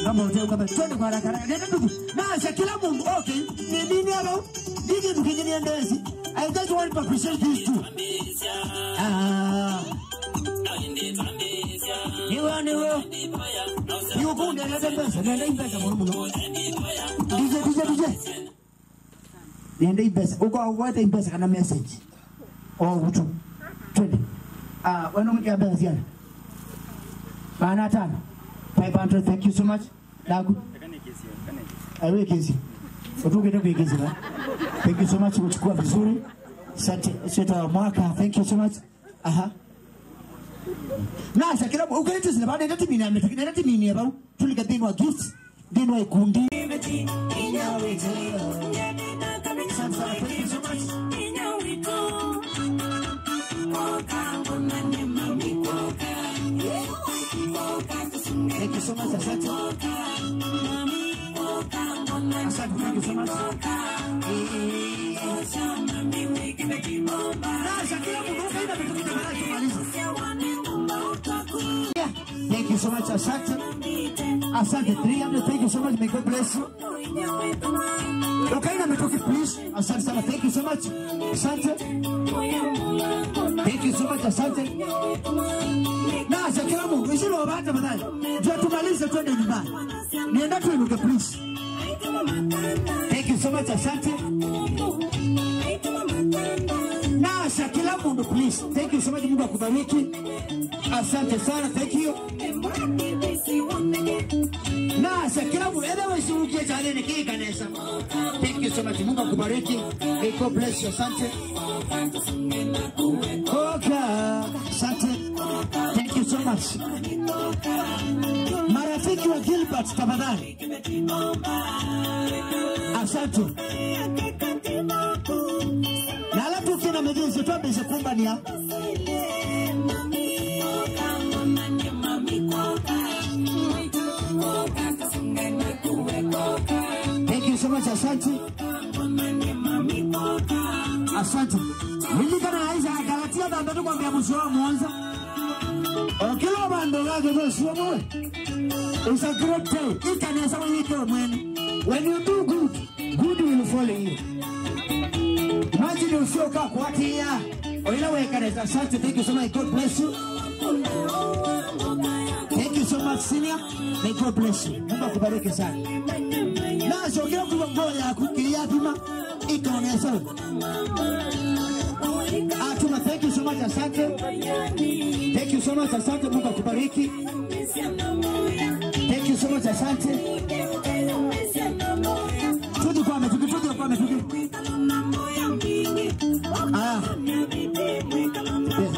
Ngamo uteuka twende kwa haraka. Nenda ndugu. Na kila mungu okay. Ni nini hapo? Nige tukingine ndezi. I just want to appreciate these two. Niwe. Niwe kunde nenda pesa. Nenda impesa mwana. DJ. Nenda impesa. Uko wata impesa kana message. Utu. Twende. Wano mkia bela ziana. Bana tano. 500, thank you so much. Dagu. Awe kesi. Utuke ndio kesi ba. Thank you so much kuchukua vizuri. Seta mwaka. Thank you so much. Na sakira ukaleta zile baada ndati mimi ametakina ndati mimi hapa tulika binwa gifts binwa ikundi Thank you so much, asante. Asante, thank you so much. Thank you so much, asante. Asante, 300, thank you so much, may God bless you. Okay, na metoke please. Asante sana, thank you so much. Asante. Thank you so much, asante. Na asante Mungu, isilo wabata badali. Jua tumalize twende nyumbani. Nienda tuinuke please. Thank you so much, asante. Na Shakila Mungu please. Thank you so much, Mungu akubariki. Asante sana, thank you. Na Shakila Mungu, edewe siukie chale niki kanesa. Thank you so much, Mungu akubariki. May God bless you, asante. Asante. Thank you so much. Marafiki wa Gilbert tafadhali. Asante. Na la tukina mejezi tuambe sekumba ni ya. Thank you so much, asante. Asante. Nilika na aiza Galatia bando kwa mbia mshuwa mwanza. Okilo bando wage mshuwa mwe. It's a great day. Ikanesa wanyiko mwene. When you do good, good will follow you. Imagine ushoka kuatia. Oila wekanesa. Asante, thank you so much. God bless you. Thank you so much, senior. May God bless you. Mungu akubariki sana. Na shokio kuongoya kukilia pima. Ikaonesa. Atuma, thank you so much, asante. Thank you so much, asante. Mungu akubariki. Thank you so much, asante. Tudu kwa metuki.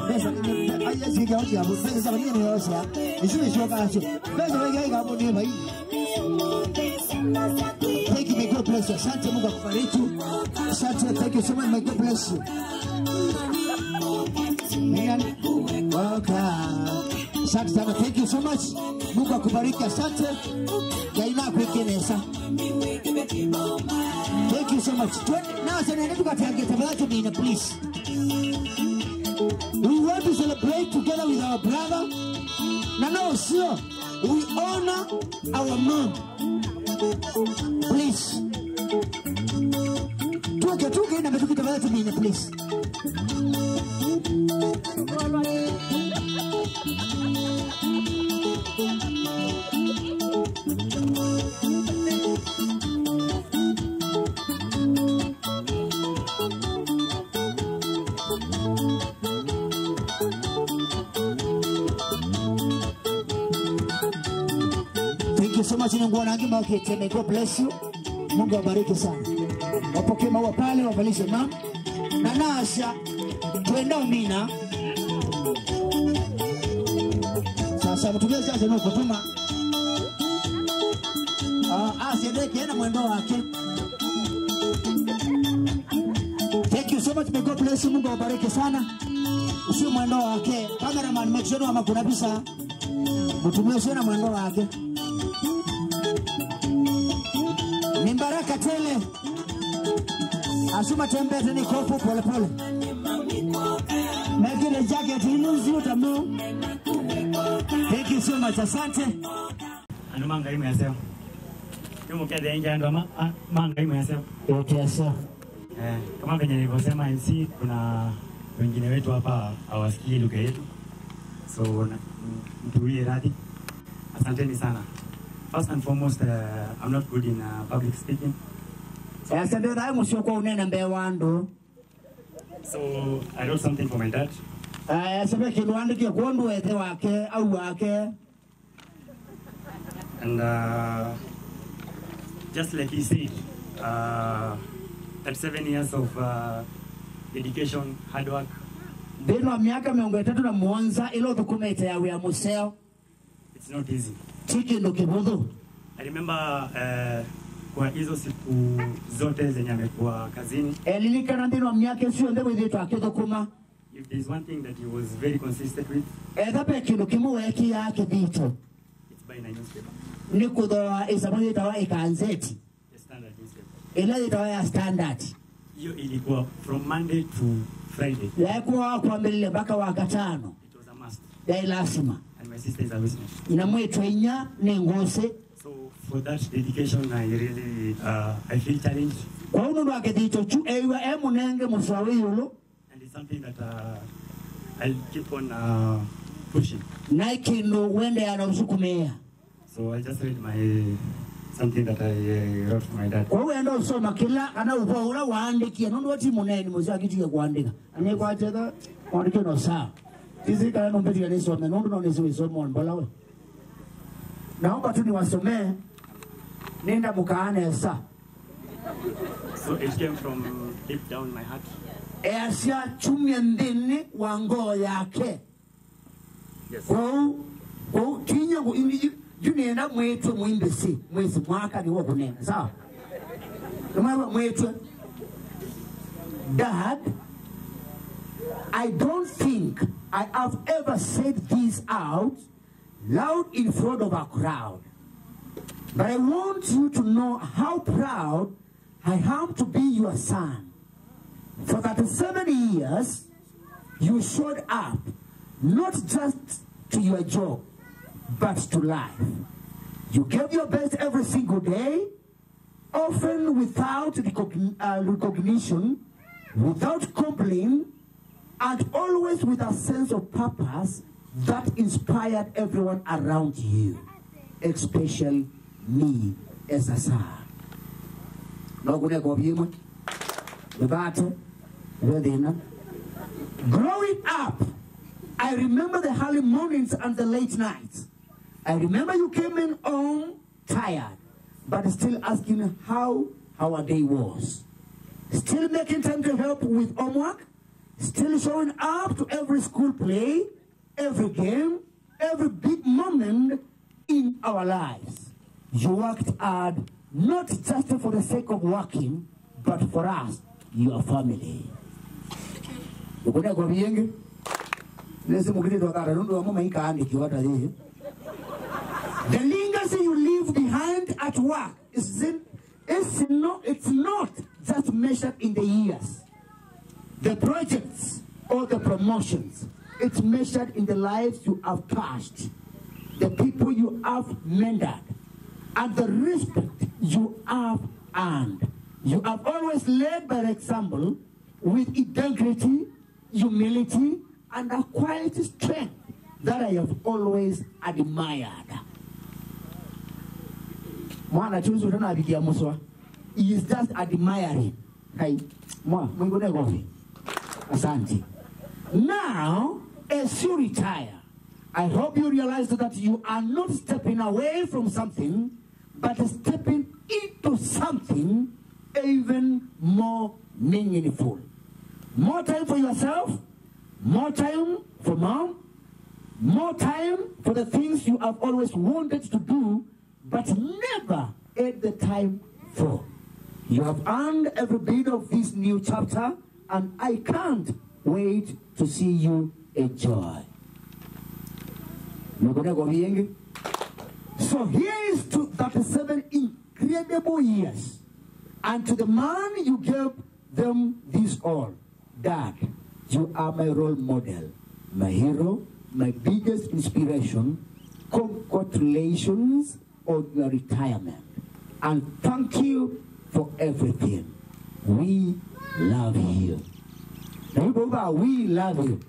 Besa siga hoji abu. Besa sabani ni hoja. Isiwe shoka acho. Besa wege gabu ni bai. Thank you, may God bless you. Asante, Mungu akubariki. Asante, thank you so much, may God bless you. Asante sana, thank you so much. Mungu akubariki, asante. Jaina kwekenesa. Thank you so much. Now, sasa nenda tukatiange tafadhali please. want to celebrate together with our brother. No, no, sure. We honor our mom. Please. Tuke na betu kitawala tumine, please. Thank you so much. May God bless you. Mungu awabariki sana. Wapokee maua pale, wavalishe mama. Na Nasha, tuenda Mina. Sasa mtumie sasa nuko tuma. Asiende kienda mwendo wake. Thank you so much. May God bless you. Mungu awabariki sana. Usio mwendo wake. Cameraman, make sure kama kuna bisa. Mtumie sana mwendo wake. Ni baraka tele. Asuma tembe tena kofu pole pole. Make the jacket lose you tamu. Thank you so much. Asante. Anu mangai mwaseo. Yumo kia denja ndo mangai mwaseo. Yote yasa. Kama venye nilivyosema MC, kuna wengine wetu hapa hawasikii lugha yetu. So mtuwie radhi. Asanteni sana. First and foremost, I'm not good in public speaking. So I wrote something for my dad. And just like he said, 37 years of dedication, hard work. It's not easy. I remember kwa hizo siku zote zenye amekuwa kazini. If there's one thing that he was very consistent with, it's buying a newspaper. The Standard newspaper. Hiyo ilikuwa from Monday to Friday. It was a must. And my sister is a witness. So for that dedication, I really I feel challenged. And it's something that I'll keep on pushing. So I just read something that I wrote for my dad. Naomba tu niwasomee nenda mkaane sa. So it came from deep down my heart. Asia chumia ndini wango yake. Yes. Kwa tinyo junienda mwetu muimbesi mwezi mwaka ni wo kunena sawa. Kama mwetu Dad, I don't think I have ever said this out loud in front of a crowd. But I want you to know how proud I am to be your son. For 37 years, you showed up, not just to your job, but to life. You gave your best every single day, often without recognition, without complaint, and always with a sense of purpose that inspired everyone around you, especially me as a son. Growing up, I remember the early mornings and the late nights. I remember you came in home tired, but still asking how our day was. Still making time to help with homework, still showing up to every school play, every game, every big moment in our lives. You worked hard, not just for the sake of working, but for us, your family. The legacy you leave behind at work it's not just measured in the years, the projects, or the promotions, it's measured in the lives you have touched, the people you have mentored, and the respect you have earned. You have always led by example with integrity, humility, and a quiet strength that I have always admired. Mwana chuzu tana abikia muswa. He is just admiring. Hey, Mungu negovi. Asante. Now, as you retire, I hope you realize that you are not stepping away from something, but stepping into something even more meaningful. More time for yourself, more time for mom, more time for the things you have always wanted to do, but never had the time for. You have earned every bit of this new chapter, and I can't wait to see you enjoy. So here is to 37 incredible years, and to the man you gave them this all. Dad, you are my role model, my hero, my biggest inspiration. Congratulations on your retirement, and thank you for everything. We love you. We love you.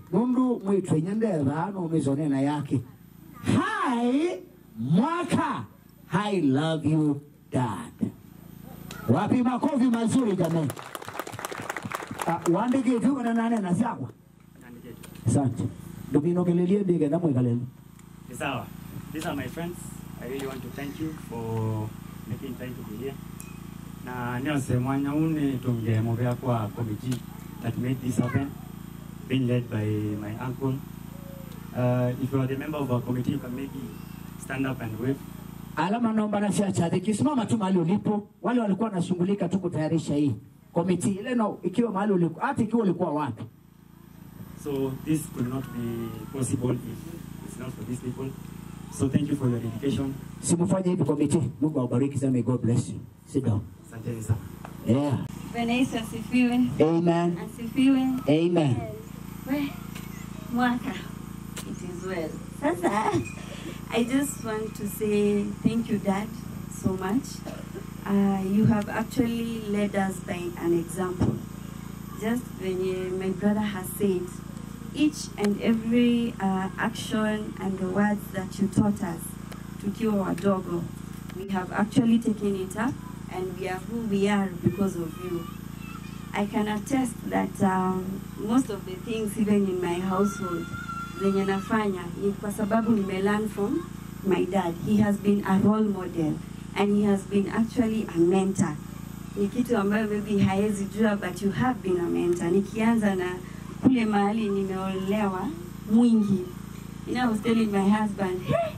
Hi, Mwaka. I love you, Dad. Wapi makofi mazuri jamani. Wandike tu na nane na sawa. Asante. Domino kelelie dige na mwekalele. Sawa. These are my friends. I really want to thank you for making time to be here. Na niose mwanya une tunge movea kwa committee that made this happen, being led by my uncle. If you are the member of our committee, you can maybe stand up and wave. Alama naomba na chacha kisimama tu mahali ulipo. Wale walikuwa wanashughulika tu kutayarisha hii committee ile, no, ikiwa mahali ulipo, hata ikiwa ulikuwa wapi. So this could not be possible if it's not for these people. So thank you for your dedication. Simufanye hivi committee. Mungu awabariki sana. May God bless you. Sit down. Asante sana. Yeah. Bwana Yesu asifiwe. Amen. Asifiwe. Amen. We, Mwaka. It is well. Sasa, I just want to say thank you, Dad, so much. You have actually led us by an example. Just when my brother has said, each and every action and the words that you taught us, tukiwa wadogo, we have actually taken it up, and we are who we are because of you. I can attest that most of the things, even in my household, zenye nafanya ni kwa sababu nimelearn from my dad. He has been a role model, and he has been actually a mentor. Ni kitu ambayo maybe haezi jua, but you have been a mentor. Nikianza na kule mahali nimeolewa Mwingi, I was telling my husband, hey,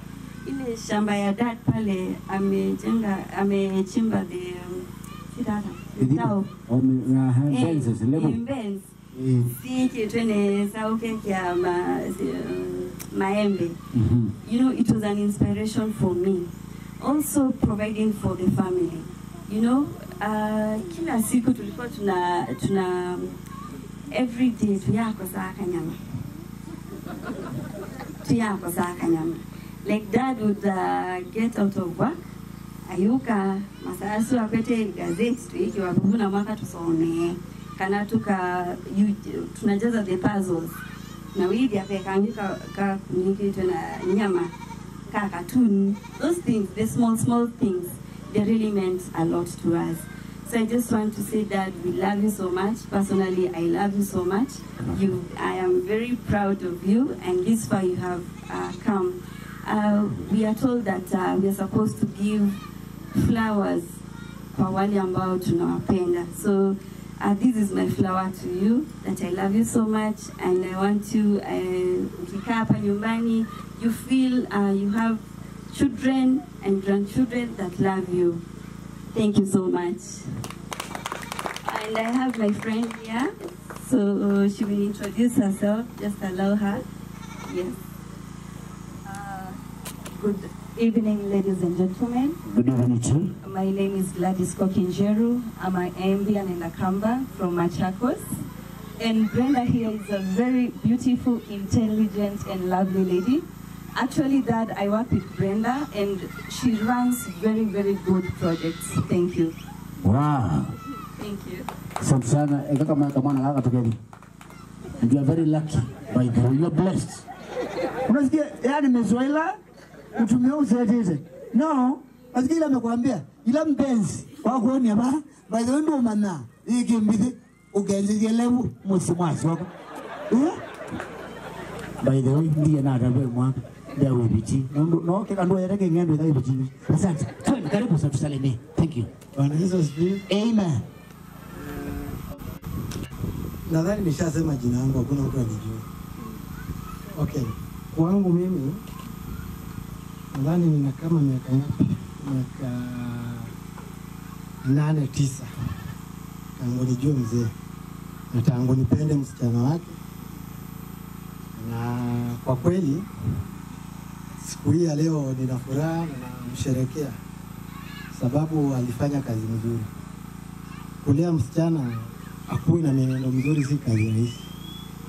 ile shamba ya dad pale amechimba the si kitu ni sauke kia maembe. You know, it was an inspiration for me. Also providing for the family. You know, kila siku tulikuwa tuna every day tuyako saka nyama. Like Dad would get out of work, ayuka masasu apete gazeti tuiki wakuvuna mwaka tusone kana tunajaza the puzzles na widi apeka anguka kunikitwe na nyama cartoon. Those things, the small things, they really meant a lot to us. So I just want to say that we love you so much. Personally, I love you so much. I am very proud of you, and this far you have come. We are told that we are supposed to give flowers kwa wale ambao tunawapenda. So this is my flower to you, that I love you so much, and I want you, ukikaa hapa nyumbani, you feel you have children and grandchildren that love you. Thank you so much. And I have my friend here, so she will introduce herself. Just allow her. Yes. Good evening, ladies and gentlemen. Good evening, too. My name is Gladys Kokinjeru. I'm an Ambian and a Kamba from Machakos. And Brenda here is a very beautiful, intelligent, and lovely lady. Actually, Dad, I work with Brenda, and she runs very, very good projects. Thank you. Wow. Thank you. Asante sana. Kama mwana kaka tukeni. And you are very lucky. By the way, you are blessed. Unasikia yani mezoela utumia usaidize. No, asikia ile amekwambia ila mpenzi wako ni hapa. By the way ndo mana. Hiki mbizi ugenzi levu msimwasi wako. By the way ndiye na atabe mwaka. Ndio wibiti. No kika ndo yake ngendo ndio wibiti. Asante. Twende karibu sasa tusalimie. Thank you. Bwana Yesu asifiwe. Amen. Nadhani nimeshasema jina langu, hakuna mtu anijua. Okay. Kwangu mimi nadhani nina kama miaka ngapi? Miaka 8-9 tangu nijue mzee na tangu nipende msichana wake, na kwa kweli siku hii ya leo nina furaha na namsherehekea sababu alifanya kazi nzuri. Kulea msichana akuwe na mienendo mzuri si kazi rahisi.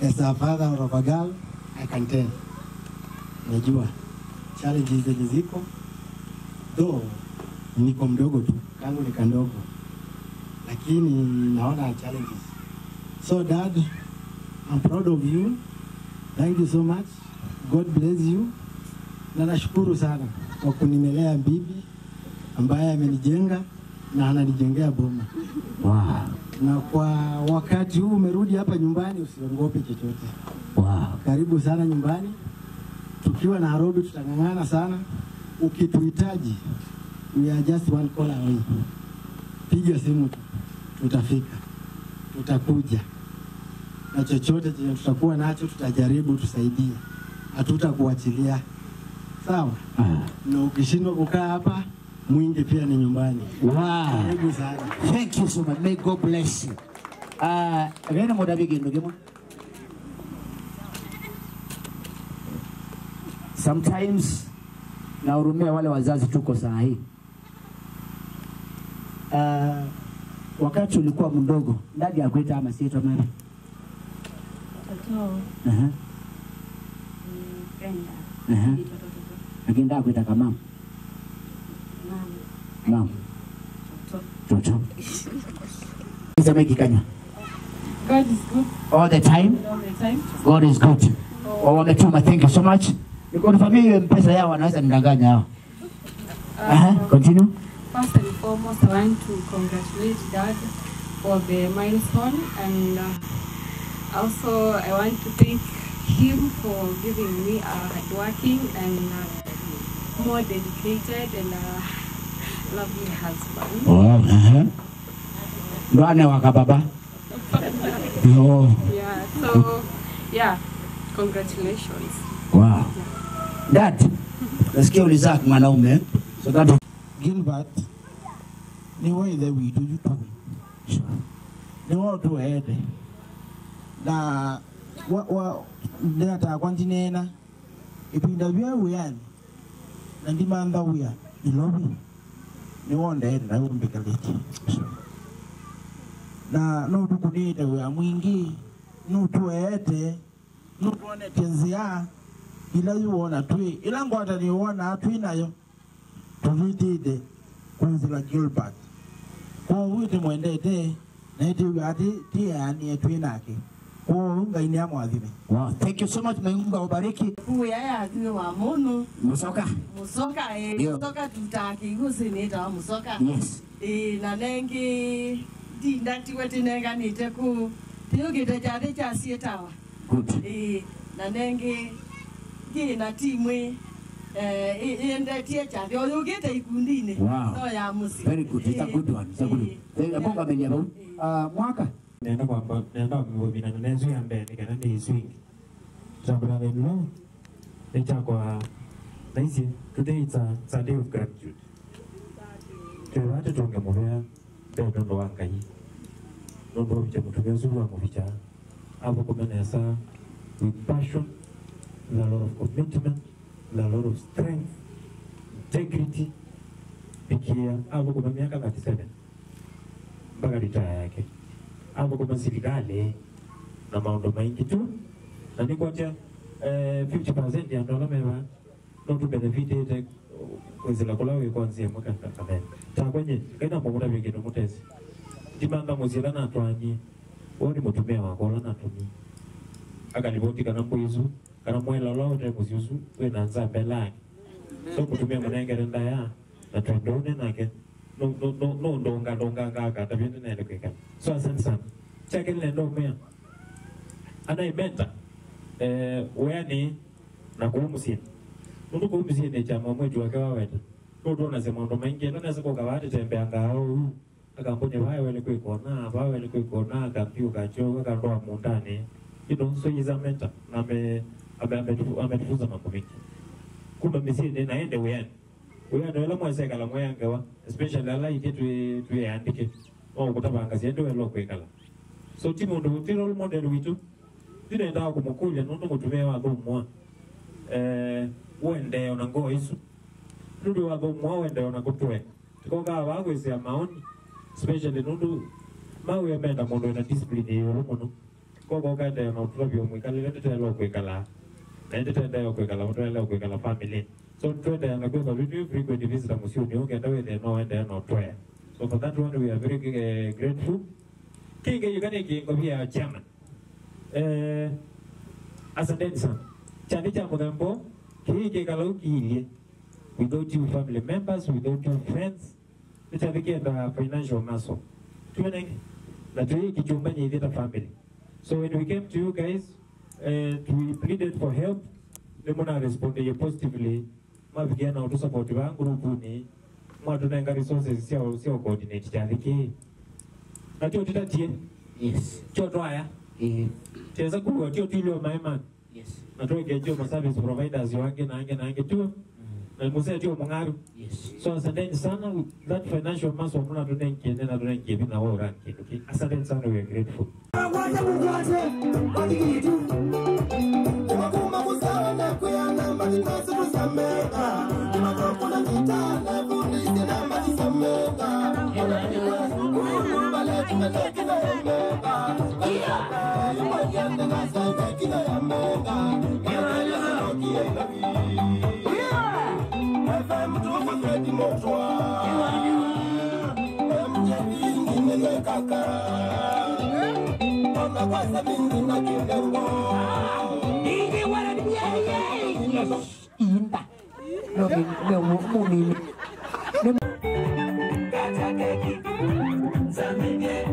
As a father of a girl, I can tell. Najua challenges zenye ziko, though niko mdogo tu, kangu ni kandogo, lakini naona challenges. So Dad, I'm proud of you. Thank you so much. God bless you. Na nashukuru sana kwa kunimelea bibi ambaye amenijenga na ananijengea boma. Wow. Na kwa wakati huu umerudi hapa nyumbani, usiogope chochote. Wow. Karibu sana nyumbani. Tukiwa Nairobi tutangangana sana. Ukituhitaji, we are just one call away. Piga simu tu, tutafika. Tutakuja. Na chochote chenye tutakuwa nacho tutajaribu tusaidie. Hatutakuachilia. Sawa? Na ukishindwa kukaa hapa, mwingi pia ni nyumbani. Wow. Karibu sana. Thank you so much. May God bless you. Rena moda bigendo gemo. Sometimes nahurumia wale wazazi tuko saa hii. Wakati ulikuwa mdogo, ndadi akuita ama sietwa mara? Toto. Brenda. Lakini akuita kama mama. Mama. Toto. Isema kikanya. God is good. All the time. All the time. God is good. Wametuma, thank you so much. Niko na familia mpesa yao wanaweza nidanganya hao. Continue. First and foremost, I want to congratulate Dad for the milestone, and also I want to thank him for giving me a hardworking and more dedicated and lovely husband. Wow. Bwana wa kababa. Oh. Yeah. So yeah, congratulations. Wow. Dad, nasikia ulizaa mwanaume. So that Gilbert ni wewe witu yutu. Ni watu waende. Na ndata kwantinena ipinda byawe yani. Na ndimanda uya ilobi. Ni wonde na umbikaliti. Na no tukunite we mwingi no tuete no tuone tenzia ila yuona tui ila ngwata ni uona tui nayo tuvitide kwanzila Gilbert kwa wite mwendete na iti wati tia ni tui nake kwa ngai ni amwathime. Wow, thank you so much. Mungu awabariki. Kuya ya tiwe wa mono. Musoka. Musoka musoka tutaki gusinita musoka. Yes. Na nengi ndati wetinega nite ku tiugite chade cha sietawa. Good. Na nengi na timwe ende tie chade oyugite ikundine. Wow. No ya musi. Very good. It's a good one. It's a good one. Thank you. Mungu ameniambia. Mwaka nenda kwa nenda mbobina nezo ya mbele kana ndi swing jabra lelo echa kwa naisi today it's a day of gratitude tuwate tonge moya bendo ndo wangai ndo bicha mutumia zulu wa muficha abo kumenesa with passion, with a lot of commitment, with a lot of strength, integrity. Pikia abo kuna miaka 37 mpaka retire yake. Hapo kwa serikali na maundu maingi tu na ni kwatia 50% ya ndola meva no tu benefit kwezela kulawe kwanzia mwaka kakamene ta kwenye kaina mwamuda vingido mutezi timanga muzila na tuanyi woni mutumia wakola na tumi akaliboti kana mwizu kana mwela lote muziuzu we nanza mbelani so kutumia mwanengere ndaya na tuendone nake no ndonga ngaka tabiende nende kweka so asante sana chake nendo mea anaimenta weani na kuumusia nundu kuumusia ni chama mwetu wake waweta nundu unasema ndo mengi nundu nasiko kawati tembea ngao akamponye vawe ni kuikona akampiu kacho akandoa mundani so iza menta na ametufuza mambo mingi kumbe misie naende weani wala mwese kala mweyangewa especially ala ike tuyeandike okutabanga siende welo kwekala so timu ndo role model witu ndinenda kumukulya nundu mutume wa thumwa wende ona ngo isu nundu wa thumwa wende ona kutwe tikoga wagwisia maoni especially nundu mawe menda mundu na discipline yo muno kogo kaende na utulabyo mwikale ndetelo kwekala ndetelo kwekala mutwele kwekala family so twende na kwa vitu frequent visitor musioni ungenda wende no ende no twa so for that one we are very grateful kinge yugane kingo bia chairman asante sana chandi cha mudambo kinge kalaukilie without you family members without you friends nitafike the financial muscle tumenenge na tuyi kichumba nyinyi the family so when we came to you guys we pleaded for help lemona responded positively mavigana utu support ba grupu ni mwatu nenga resources sio coordinate chandiki na tio titatie yes tio toaya teza kuwa tio tilio maima yes na tuwe jo service providers wange na ange tu na muse tio mungaru yes so asante sana that financial muscle mna tunenke na tunenke bina wao ranki okay asante sana we are grateful Kuma musana kuyana matikosa tusameka Kuna kitana fundisi na matisameka Kumbale tumeteki na yameka Yumanyende na sanga kina yameka Yameka na kienda FM tuwa Fredi Motwa MJB ingine kakara Ona kwasa mingi na kindengo Inta. Lo mumini. Kata keki. Zamige.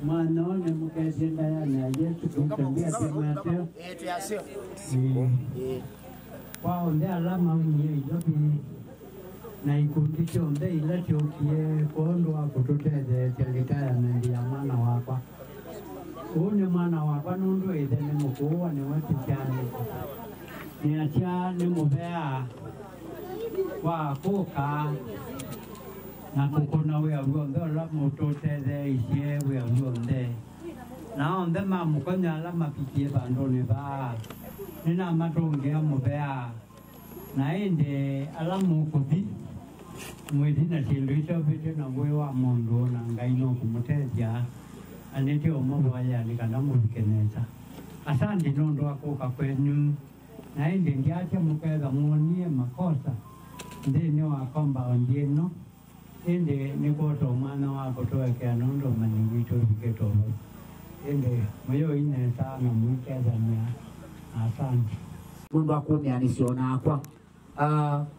Mwanone mukesenda yana Yesu kumtembea Timotheo. Kwao nde alama unye ijobi na ikundi chonde ila chokie kondwa kututeze retirement ya mwana wakwa. Uni mwana wakwa nundu ithene mukuwa ni wati chani. Ni acha ni mubea wa kuka na kukuna wea ruonde ola mututeze isie wea ruonde na onde mamukonya ala mapikie bandoni ba nina matongea mubea na ende ala mukuthi mwezi na sindu icho vite na mwe wa mundu na ngai no kumutethia anitio mabaya ni kana mubikeneza asante nondo akuka kwenu na indi ndiache mukega muonie makosa ndini wa compound yenu indi nikoto mwana wako tuwekea nondo maningito viketo indi moyo ine sana mwikeza nia asante mundu akumya nisiona akwa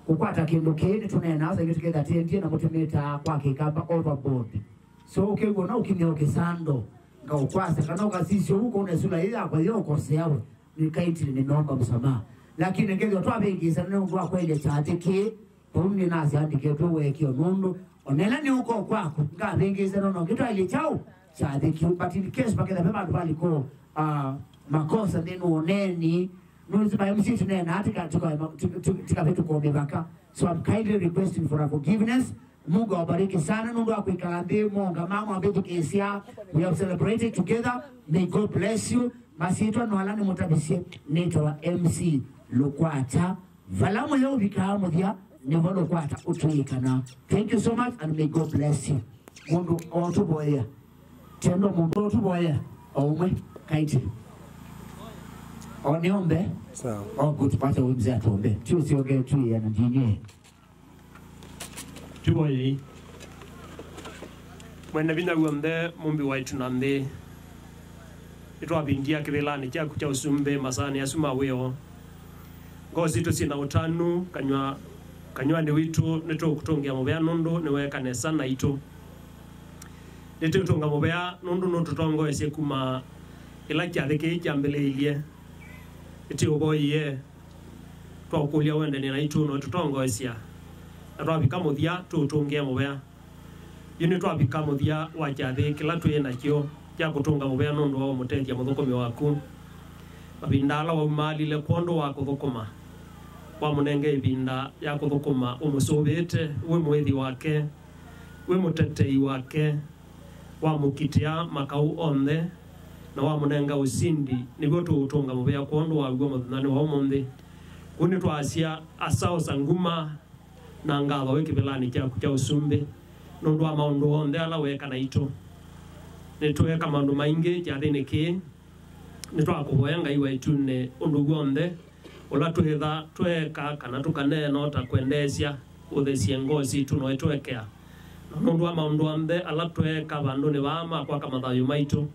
kukwata kindu kini tunena sa kitu kega tendie na mutumita kwa kikamba overboard so ukigona ukimya ukisando nga ukwasa kana ukasisio huko unasula ile kwa hiyo ukoseawe nikaiti nimeomba msamaha lakini ngezi watu abengisa nene mtu akwende chatiki pomni nasi andike tu wekio mundu onela ni huko kwako nga bengisa nono kitu ile chao chatiki but in case pakenda pema bali ko makosa neno oneni nuzi by msitu nena atika tuka vitu kwa mebaka so I'm kindly requesting for forgiveness. Mungu awabariki sana. Mungu akuikalambi monga mama abetu kesia. We have celebrated together. May God bless you. Masitwa nwalani mutabisie nito MC Lukwata. Valamu leo vikahamu dia nevo Lukwata utuikana. Thank you so much and may God bless you. Mungu otuboya. Tendo mungu otuboya. Omwe kaiti. Oniombe. Sawa. Good pata wimze atuombe. Tusi oge tuye na jinye. Tuboyi mwene bina guombe mumbi waitu nande itwa bingia kibelani kya kucha usumbe masani asuma weo ngozi to sina utanu kanywa ni witu neto kutongia mobea nondo newe kanesa na ito neto kutonga mobea nondo no tutongo ese kuma ila kya deke kya mbele ilie iti oboye twa kulia wende ni na ito no tutongo esia atwa bikamo dia tutunge mobea yini twa bikamo dia wajathi kila tuye nakyo kya kutunga mobea nondo wa muteja muthokomi waku babindala wa mali le kondo wa kuthokoma wa munenge ibinda ya kuthokoma umusobete we mwethi wake we mutetei wake wa mukitia makau onde na wa munenga usindi nibwo tutunga mobea kondo wa gwa muthani wa monde kuni twasia asao sanguma na ngatho wikibelani kya usumbe nondo wa maundu onde ala weka na ito nitweka maundu maingi kya thini ki nitwakuboya ngai waitune undu gwonde ula twitha tweka kana tukaneno ta kwendesia uthesie ngozi tuno twekea nondo wa maundu onde ala tweka bandu ni bama kwa kama thayu maitu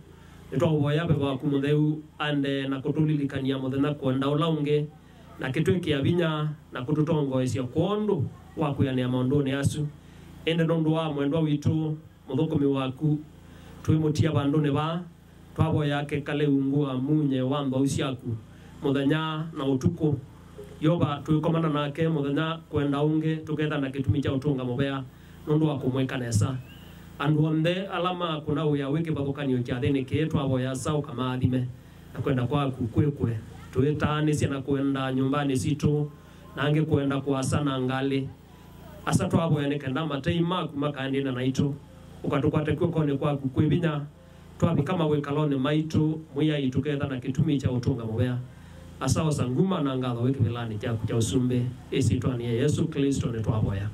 nitwakuboya be ba kumutheu ande na kutulilikania muthena kwenda ulaunge na kitwekia binya na kututongoesia kondo wakuyania maondoni asu ende nondo wa mwendwa witu muthokomi waku twimutia bandone ba twabo yake kale ungua munye wamba usiaku muthenya na utuko yoba twikomana nake muthenya kwenda unge tuketha na kitumi cha utunga mobea nondo wa kumweka nesa andu onde alama kuna uya wiki bathukanio kya thini ki twabo ya sao kama athime na kwenda kwaku kwekwe twetani cia kwenda nyumbani situ nange kwenda kuasana ngali asa twabo ya nekenda mateima kumakandi na naito ukatukwate kwekone kwaku kwibinya twabi kama wekalone maitu muya ituketha na kitumi cha utunga mobea asa osanguma na ngatho wikibelani kya usumbe isi twani Yesu Kristo ne twaboya.